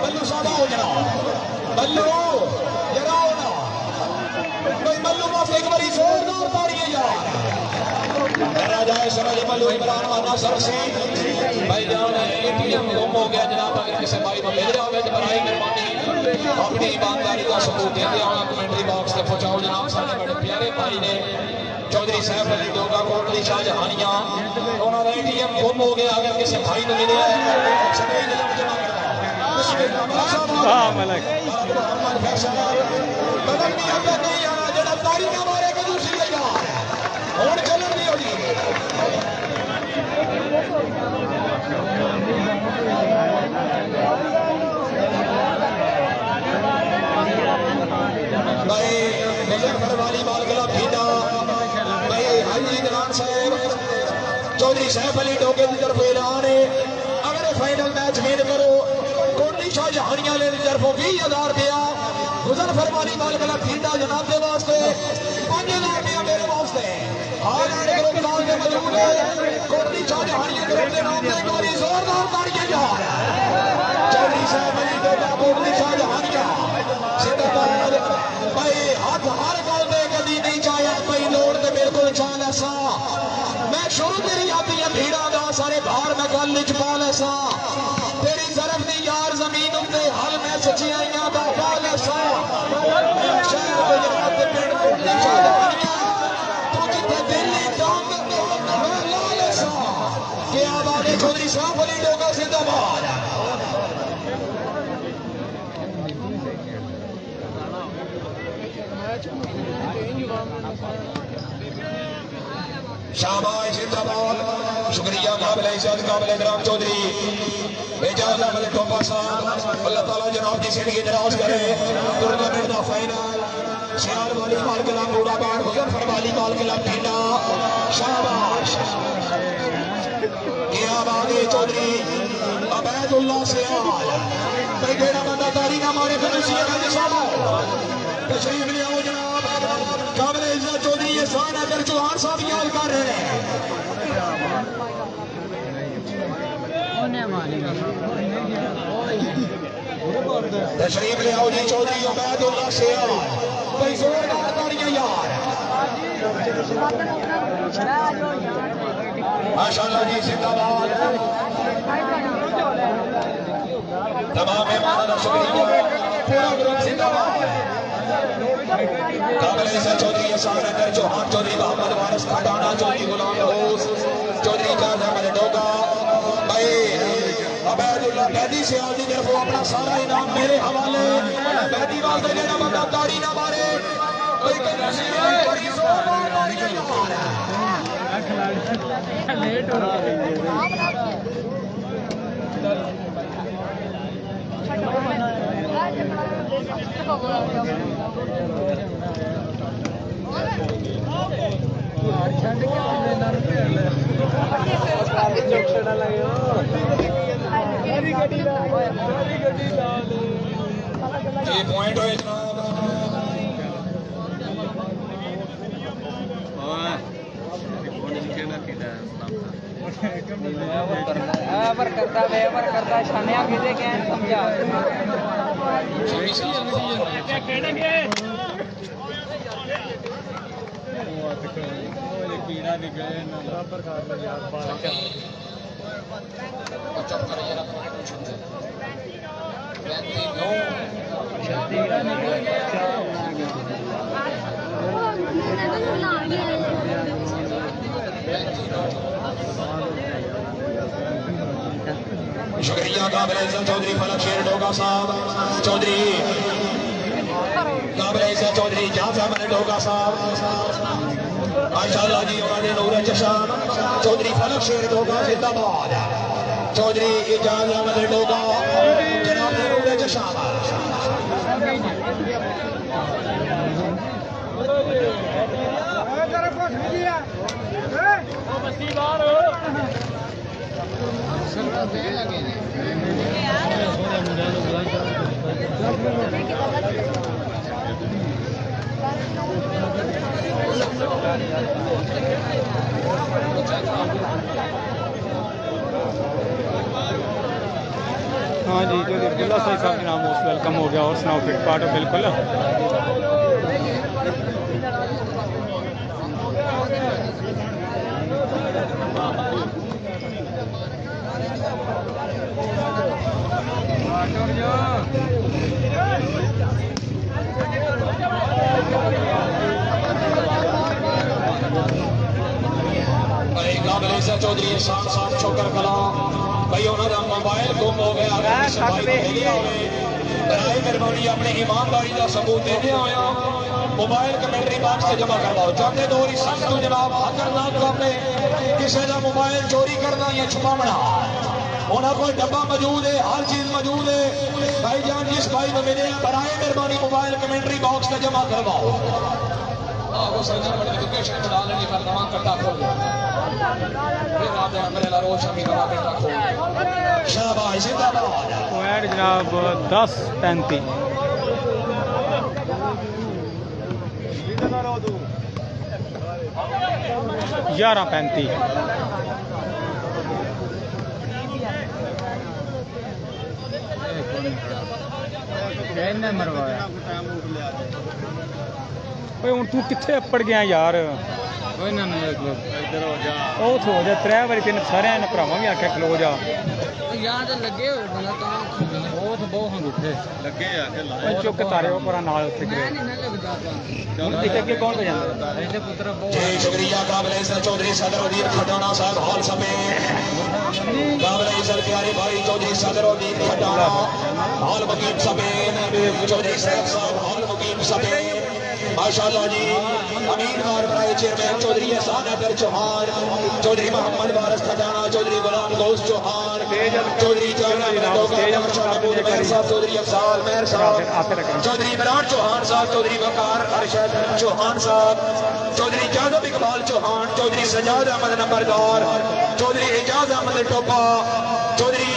[SPEAKER 1] मल्लू साहब आओ जनाब मल्लू जरा आओ ना कोई मल्लू माफ एक बारी जोरदार ताड़ियां यार राजा समझ मल्लू इमरान वाला सरसी भाई जान एटीएम गुम हो गया जनाब अगर किसी भाई को मिल जाए तो बड़ी मेहरबानी अपनी ईमानदारी का सबूत देते आना कमेंट्री बॉक्स में पहुंचाओ जनाब सारे बड़े प्यारे भाई ने चौधरी साहब अली डोगा कोटली शाहजहानिया उन्होंने एटीएम गुम हो गया अगर किसी भाई ने मिले सभी जमा
[SPEAKER 2] हाँ मलक
[SPEAKER 1] बदल नहीं हमें नहीं आना जरा तारी ना मारे के दूसरी लगा और चलन नहीं होगी भाई मुजफ्फर वाली बालगला भीटा भाई हाजी इमरान साहब चौधरी साहब अली डोगे की तरफ ऐलान है अगर फाइनल मैच विन करो कोटली शाहजहानिया ले तरफों 20,000 रुपया मुजफ्फर वाली बालगला भीटा जनाब के वास्ते 5,000 रुपया मेरे वास्ते हालैंड ग्रुप नाम के मौजूद है कोटली शाहजहानिया ग्रुप के नाम से गोली जोरदार ताड़ियां यार चौधरी साहब अली डोगा कोटली शाहजहानिया जिंदाबाद भाई हाथ हर गल दे कदी नहीं चाहे भाई लोड़ ते बिल्कुल चाल ऐसा मैं शुरू तेरी आती है भीड़ा दा सारे बाहर मैं गल च पा लैसा तेरी तरफ दी यार जमीन उत्ते हल मैं सच्चाइयां दा पा लैसा शहर गुजरात दे पिंड कोटली शाहजहानिया तू जिथे दिल्ली टांग मैं ला लैसा के आबाद चौधरी साहब अली डोगा जिंदाबाद शाबाश जिंदाबाद शुक्रिया काबिल इज्जत काबिल एहतराम चौधरी एजाज अहमद टोपा साहब अल्लाह ताला जनाब की जिंदगी दराज करे। टूर्नामेंट का फाइनल सियार वाली काल कलाम मुराबाद मुजफ्फर वाली काल कलाम ठंडा शाबाश क्या बात है चौधरी अबैदुल्लाह सियाल भाई जेड़ा बंदा तारी ना मारे फिर तशरीफ ले आओ जनाब काबिल इज्जत चौधरी एहसान अगर चौहान साहब याद कर रहे हैं। तशरीफ ले आओ जी चौधरी अबैदुल्लाह सियाल भाई जोरदार तालियां यार माशाअल्लाह जी जिंदाबाद। तमाम मेहमानों का शुक्रिया पूरा ग्रुप जिंदाबाद। काबिल इज्जत चौधरी एहसान अगर चौहान चौधरी मोहम्मद वारिस खटाना चौधरी गुलाम रोज चौधरी जाज अहमद डोगा भाई अबैदुल्लाह बैदी से आज की तरफ अपना सारा इनाम मेरे हवाले बैदी वास्ते जेड़ा बंदा ताड़ी ना मारे भाई लेट हो रहा है। ये पॉइंट हो
[SPEAKER 6] करता छानिया किसे क्या समझा कीड़ा निकले
[SPEAKER 1] शुक्रिया काबिल इज्जत चौधरी फलक शेर डोगा साहब चौधरी काबिल इज्जत चौधरी जाज अहमद डोगा साहब माशाअल्लाह जी उन्होंने नूर चशाम चौधरी फलक शेर डोगा जिंदाबाद चौधरी एजाज अहमद डोगा जनाब नूर चशाम
[SPEAKER 2] हाँ जी जो अब्दुल्ला साहब का नाम मोस्ट वेलकम हो गया और सुनाओ फिट पार्ट बिल्कुल
[SPEAKER 1] काबिल इज्जत चौधरी साहब छोकर कला भाई उन्होंने मोबाइल गुम हो गया मेहरबानी अपनी ईमानदारी का सबूत देने आया मोबाइल कमेंट्री बॉक्स से जमा करवाओ चाहते दो सख्त जनाब खतरनाक काम है किसी का मोबाइल चोरी करना या छुपावना उन्होंने कोई डब्बा मौजूद है हर चीज मौजूद है भाई जान जिस भाई को मिले बराए मेहरबानी मोबाइल कमेंट्री बॉक्स से जमा करवाओ वो संजय बड़ी एजुकेशन चला लेने पर नवा करता खोल फिर आप मेरे ला रोज शामी नवा करता खोल शाबाश जिंदाबाद
[SPEAKER 2] पॉइंट जनाब 10:35 11:35
[SPEAKER 3] मरवाया
[SPEAKER 2] हूँ तू कितने अप्पड़ गया यार
[SPEAKER 3] इधर हो जा
[SPEAKER 2] ਉਹ ਹੋ ਜਾ 3 ਵਾਰੀ ਤੈਨੂੰ ਸਾਰਿਆਂ ਨੇ ਭਰਾਵਾਂ ਵੀ ਆਖਿਆ ਖਲੋ ਜਾ
[SPEAKER 3] ਯਾਰ ਤੇ ਲੱਗੇ ਹੋ ਬੰਦਾ ਤਾਂ ਉਹ ਤਾਂ ਬਹੁਤ ਹਨ ਉੱਥੇ ਲੱਗੇ ਆ ਕੇ
[SPEAKER 2] ਉਹ ਚੁੱਕ ਤਾਰੇ ਉਹ ਪਰਾਂ ਨਾਲ ਉੱਥੇ ਗਏ
[SPEAKER 3] ਨਹੀਂ ਲੱਗਦਾ
[SPEAKER 2] ਹੁਣ ਇੱਥੇ ਅੱਗੇ ਕੌਣ ਹੋ ਜਾਂਦਾ
[SPEAKER 3] ਇਹਦੇ ਪੁੱਤਰ ਬਹੁਤ
[SPEAKER 1] जी शुक्रिया काबिल इज्जत चौधरी सदर उदीर खटाना साहब हॉल समेत काबिल इज्जत प्यारे भाई चौधरी सदर उदीर खटाना हॉल मुकीम समेत चौधरी साहब हॉल मुकीम समेत माशाअल्लाह जी अमीर कारबराए चेयरमैन चौधरी एहसान अहमद चौहान चौधरी मोहम्मद वारिस खजाना, चौधरी गुलाम गौस चौहान, चौधरी चौधरी अफजाल मेहर साहब, चौधरी इमरान चौहान साहब, चौधरी वकार अरशद चौहान साहब, चौधरी जादव इकबाल चौहान, चौधरी सजाद अहमद नंबरदार, चौधरी एजाज अहमद टोपा, चौधरी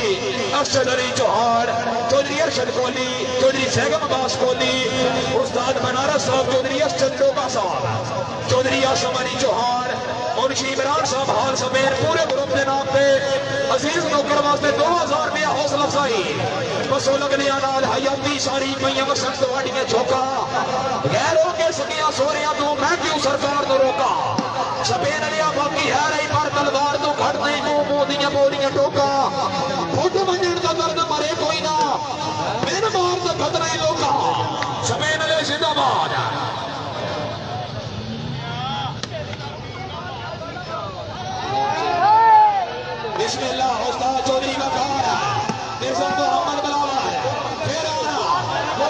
[SPEAKER 1] अरशद अली चौहान, चौधरी अरशद कोहली, चौधरी सैगम अब्बास कोहली, उस्ताद बनारस साहब, चौधरी अरशद टोपा साहब, चौधरी आसम अली चौहान, मुंशी इमरान साहब हाल समेत पूरे ग्रुप के नाम पे अजीज नौकर वास्ते 2000 रुपया हौसला अफजाई बसों लगने नाल हयाती सारी मैया वसंत वाड़ियां झोंका गैरों के सकिया सोरिया तो मैं क्यों सरकार तो रोका सफेद लिया बाकी है रही पर तलवार तो घट नहीं मुंह मुंह दियां बोलियां टोका फुट मंजन का दर्द मरे कोई ना मेन मार तो खतरा ही लोका सफेद ले जिंदाबाद। बिस्मिल्लाह उस्ताद चौधरी वकार मिर्जा मोहम्मद बिलावल फिर आना वो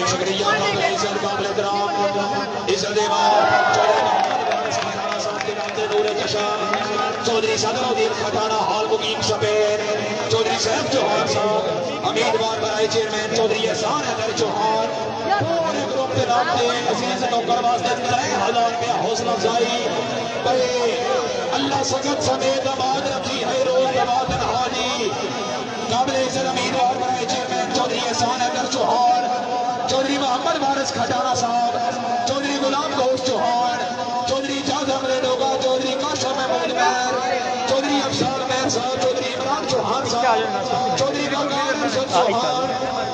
[SPEAKER 1] शुक्रिया चौधरी सदरुद्दीन खटाना हाल मुकीम सफेद चौधरी साहब चौहान साहब उम्मीदवार बनाए चेयरमैन चौधरी एहसान हैदर चौहान पूरे ग्रुप के नाम से अजीज नौकर वास्ते 3000 रुपया हौसला अफजाई भाई अल्लाह सगत समेत आबाद रखी है रोज आबाद हाजी काबिल इज्जत उम्मीदवार बनाए चेयरमैन चौधरी एहसान हैदर चौहान चौधरी मोहम्मद वारिस खटाना साहब चौधरी गुलाम गौस चौहान चौधरी जाद अहमद डोगा चौधरी काशा महमूद मेहर चौधरी अफजाल मेहर साहब चौधरी इमरान चौहान साहब चौधरी वकार अरशद चौहान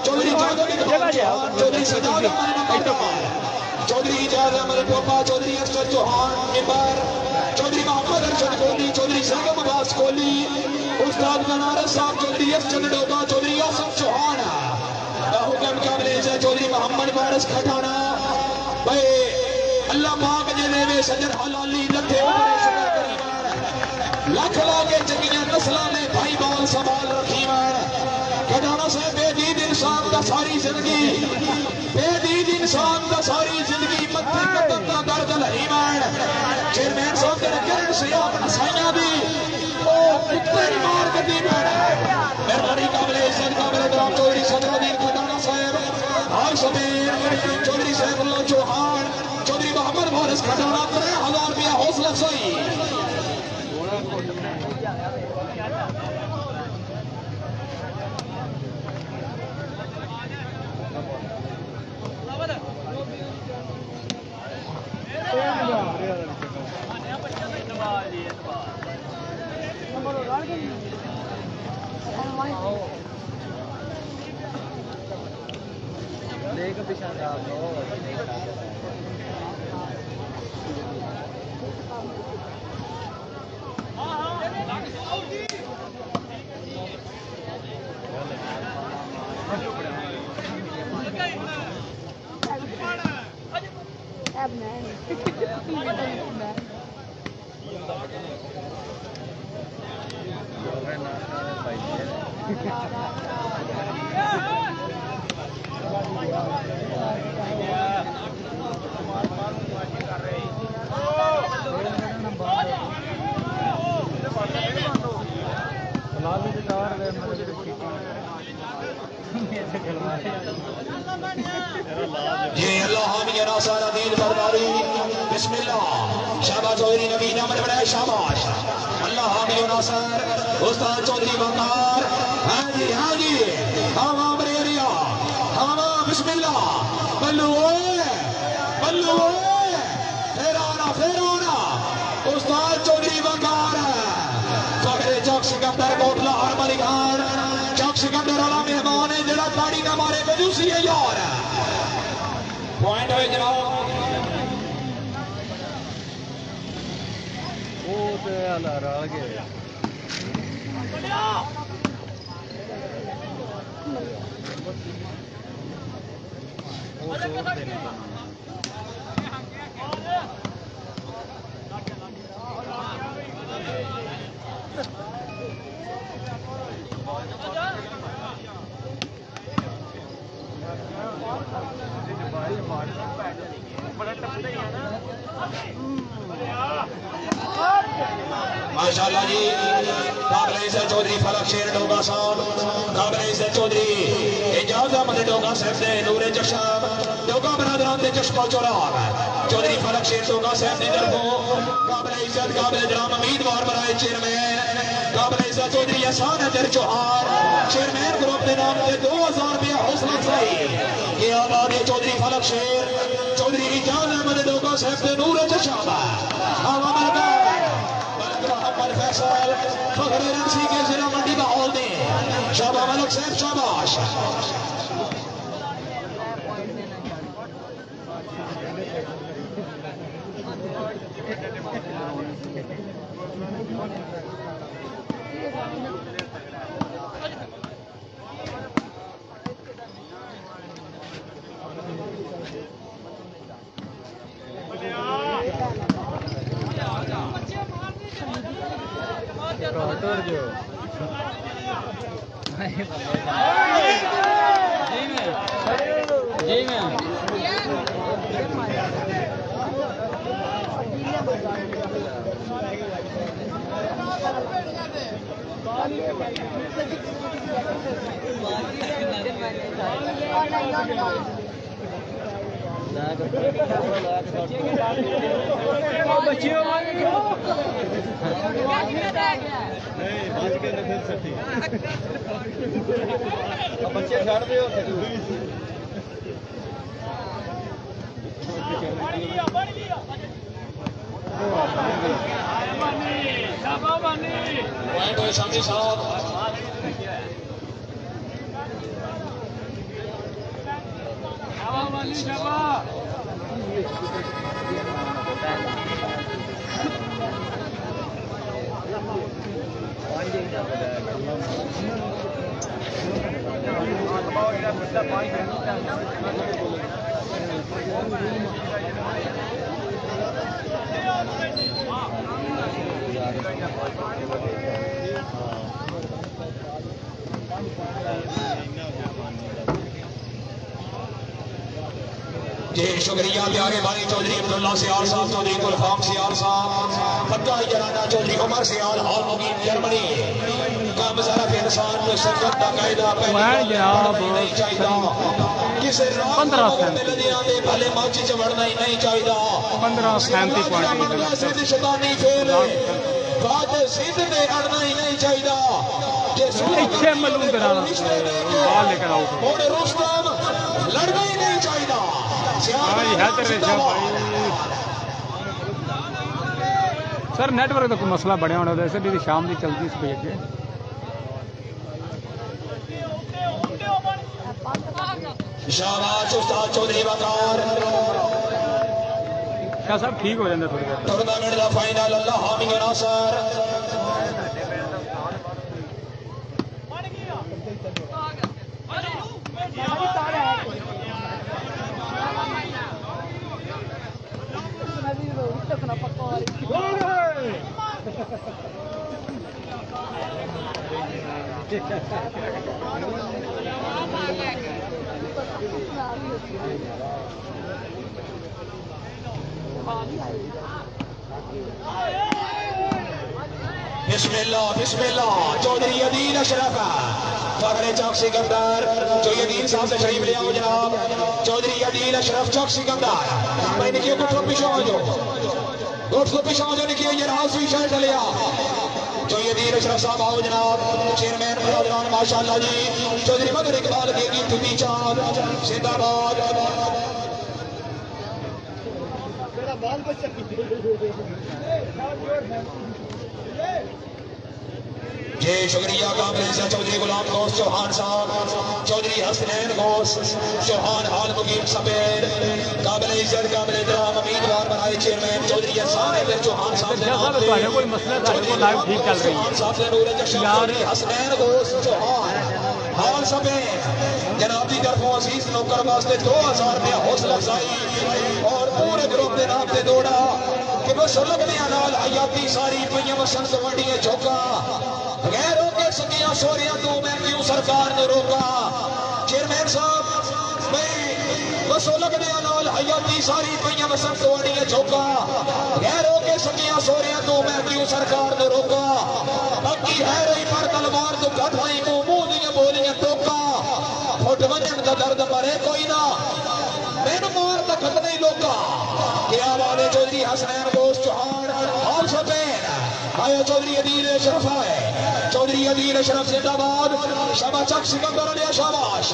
[SPEAKER 1] चौधरी जादव इकबाल चौहान चौधरी सजाद अहमद नंबरदार चौधरी एजाज अहमद टोपा चौधरी अरशद चौहान मेंबर चौधरी मोहम्मद अरशद कोहली चौधरी सैगम अब्बास कोहली उस्ताद बनारस साहब चौधरी अरशद डोगा चौधरी आसम चौहान हुक्म काबिल इज्जत चौधरी मोहम्मद वारिस खटाना भाई अल्लाह पाक जे देवे सजन हलाली लखे लख लाके चंगियां नस्लां ने भाई बाल संभाल रखी मैं खटाना से बेदीद इंसान का सारी जिंदगी बेदीद इंसान का सारी जिंदगी मत्थे कदम का दर्द लही मैं चेयरमैन साहब तेरे किरण से अपना साइया दी ओ कुत्ते मार के दी मैं मेहरबानी काबिल इज्जत काबिल इकराम चौधरी सदरुद्दीन खटाना साहब हाल समीर चौधरी सैफुल्लाह चौहान चौधरी मोहम्मद वारिस खटाना 3000 रुपया हौसला अफजाई।
[SPEAKER 3] लेक पिछा ये अल्लाह हामिया नासारा दीन बरदारी बिस्मिल्लाह शाबाश चौधरी नबी नाम बनाए शाबाश अल्लाह हामिया
[SPEAKER 1] नासर उस्ताद चौधरी वकार। हाँ जी हवा बरेरिया हवा बिस्मिल्लाह बल्लू फिर आना उस्ताद चौधरी वकार फखरे चौक सिकंदर कोटला हरमली खान चौक सिकंदर वाला मेहमान है जरा ताड़ी ना मारे कंजूसी है यार। पॉइंट है जनाब
[SPEAKER 3] वो तो अल्लाह आ गया
[SPEAKER 1] माशाल्लाह जी काबिल इज्जत चौधरी फलक शेर डोगा साहब काबिल इज्जत चौधरी एजाज अहमद डोगा साहब ने नूरे जशब डोगा बरादरान दे चश्मा चौराग चौधरी फलक शेर डोगा साहब ने तरफों काबिल इज्जत काबिल जनाब उम्मीदवार बनाए चेयरमैन काबिल इज्जत चौधरी एहसान अजहर चौहान चेयरमैन ग्रुप के नाम से 2000 रुपया हौसला अफजाई ये आबाद है चौधरी फलक शेर चौधरी एजाज अहमद डोगा साहब ने नूरे जशब फैसल फखरे रंसी के जिला मंडी माहौल में शाबाश मलिक साहब शाबाश
[SPEAKER 3] बच्चे छड़ दे जी शुक्रिया प्यारे भाई चौधरी अब्दुल्ला सियाल साहब चौधरी गुलफाम सियाल साहब फक्का जराना चौधरी उमर सियाल हाल मुकीम जर्मनी काम जरा के इंसान में संगत का कायदा नहीं चाहिए किसी
[SPEAKER 2] 15
[SPEAKER 1] दे भले माची च वड़ना ही नहीं चाहिए
[SPEAKER 2] 15 पॉइंट
[SPEAKER 1] सिद्ध शैतानी फेर बात सिद्ध में अड़ना ही नहीं चाहिए
[SPEAKER 2] इच्छे मलूंदरा बाल लेकर आउट
[SPEAKER 1] और रुस्तम लड़ना ही नहीं चाहिए
[SPEAKER 2] सर नेटवर्क का कोई मसला बढ़िया होना वैसे भी शाम की चलती इस पे
[SPEAKER 1] शाबाश उस्ताद चौधरी वकार
[SPEAKER 2] क्या सब ठीक हो जाता थोड़ी देर
[SPEAKER 1] टूर्नामेंट का फाइनल अल्लाह हामी नासर बिस्मिल्लाह चौधरी अदील अशरफ फखरे चौक सिकंदर जो यदीन साहब से शरीफ ले आओ जनाब चौधरी अदील अशरफ चौक सिकंदर मैं निकियो गुट पीछे हो जाओ गुट पीछे हो जाओ निकियो ये राज भी शर्ट ले आओ जो
[SPEAKER 3] अदील अशरफ साहब आओ जनाब चेयरमैन बरादरान माशाअल्लाह जी चौधरी मगर इकबाल के की तुमी चांद जिंदाबाद जी शुक्रिया काबिल चौधरी गुलाम गौस चौहान साहब चौधरी हसनैन गौस चौहान हाल मुकीम सफेद काबिल इज्जत काबिल एहतराम उम्मीदवार बनाए चेयरमैन चौधरी एहसान हैदर चौहान साहब
[SPEAKER 2] कोई मसला है लाइव ठीक चल रही है
[SPEAKER 3] चौधरी हसनैन गौस चौहान हाल सफेद जनाब की तरफों अजीज नौकर वास्ते 2000 रुपया हौसला अफजाई और पूरे ग्रुप के नाम से दौड़ा कि बस लगदियां नाल हयाती सारी पईयां वसन गवांढियां चौका बगैर रोके सकिया सोरिया तू मैं क्यों सरकार ने रोका चेयरमैन साहब मैं बसो लगदियां नाल हयाती सारी पईयां वसन गवांढियां चौका बगैर रोके सकिया सोरिया तू मैं क्यों सरकार ने रोका बाकी है रही पर तलवार तो कट नहीं मुंह दी बोलियां टोका फुट वजन का दर्द मरे कोई ना मैनू मार तखत नहीं लोका क्या वाले चौधरी हसनैन गौस चौहान और सफेद आया चौधरी अदील अशरफ है चौधरी अदील अशरफ जिंदाबाद शाबाश चक सिकंदर अली शाबाश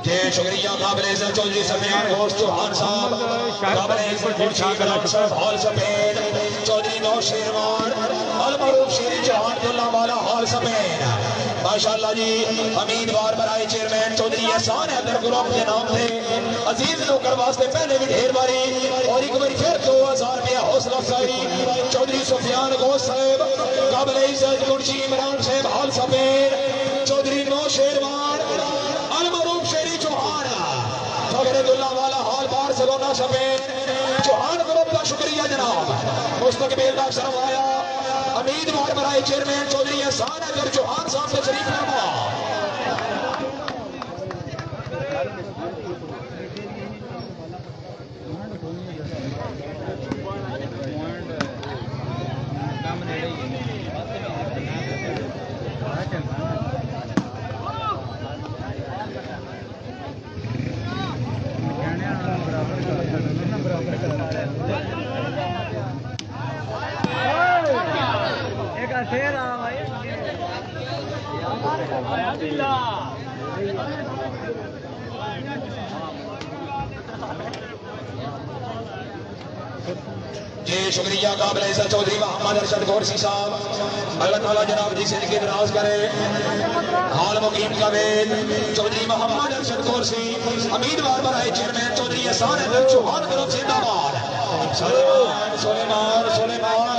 [SPEAKER 3] जी शुक्रिया काबिल चौधरी सफियान घोष चौहान साहब हॉल सफेद चौधरी नौ शेरवान अलमरूफ शेरी चौहान दुल्ला वाला हॉल सफेद माशाअल्लाह जी उम्मीदवार बनाए चेयरमैन चौधरी एहसान हैदर ग्रुप के नाम से अजीज नौकर वास्ते पहले भी ढेर बारी और एक बार फिर 2000 रुपया हौसला अफजाई चौधरी सुफियान घोष साहब काबिल इज्जत मुंशी इमरान साहब हॉल सफेद चौधरी नौ शेरवान अलमरूफ शेरी चौहान फगरुल्लाह वाला हॉल बार्सिलोना सफेद चौहान ग्रुप का शुक्रिया जनाब मुस्तकबिल का सरमाया उम्मीदवार बनाए चेयरमैन चौधरी एहसान हैदर चौहान साहब से शरीफ फरमा
[SPEAKER 4] शेर आ भाई
[SPEAKER 3] जी शुक्रिया काबिल इज्जत चौधरी मोहम्मद अरशद गौरसी साहब अल्लाह ताला जनाब जी से इनकी दराज करे हाल मुकीम का वेद चौधरी मोहम्मद अरशद गौरसी उम्मीदवार बनाए चेयरमैन चौधरी एहसान हैदर चौहान ग्रुप जिंदाबाद सुलेमान सुलेमान सुलेमान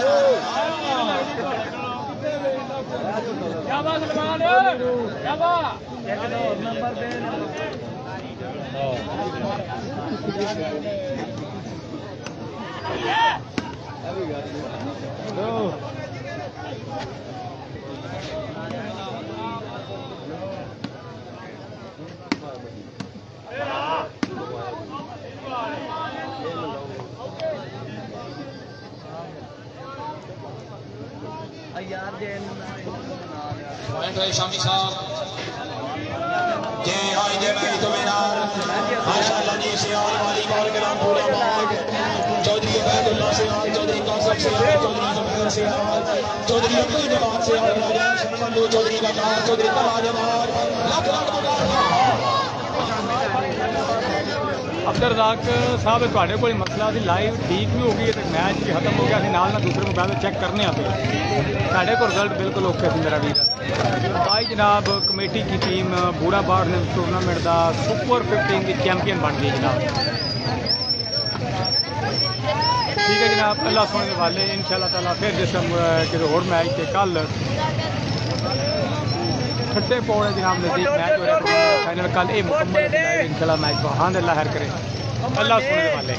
[SPEAKER 3] शामी साहब जय हाय जय मैं तो मीनार माशाअल्लाह जी सियाल वाली बॉल के नाम पूरा बाग चौधरी अबैदुल्लाह सियाल चौधरी कासिम सियाल चौधरी जुबैर सियाल चौधरी अब्दुल जवाद सियाल राजेश मंडू चौधरी वकार चौधरी तला जवाद लाख लाख मुबारक
[SPEAKER 2] अब्दुल रज़ाक साहब थोड़े को मसला सी लाइव ठीक भी हो गई तो मैच भी खत्म हो गया अभी नाल ना दूसरे मोबाइल चेक करने पे साढ़े को रिजल्ट बिल्कुल ओके सी मेरा वीर भाई जनाब कमेटी की टीम बूढ़ा बाढ़ ने टूर्नामेंट का सुपर 15 की चैंपियन बन गई जनाब। ठीक है जनाब अल्लाह सोने वाले इंशाल्लाह ताला फिर जिस किसी और मैच के कल छठे पौड़े जनाब नजदीक मैच हो रहा है फाइनल कल ये मुकम्मल इंशाल्लाह मैच बहान अल्लाह हर करे अल्लाह सोने वाले।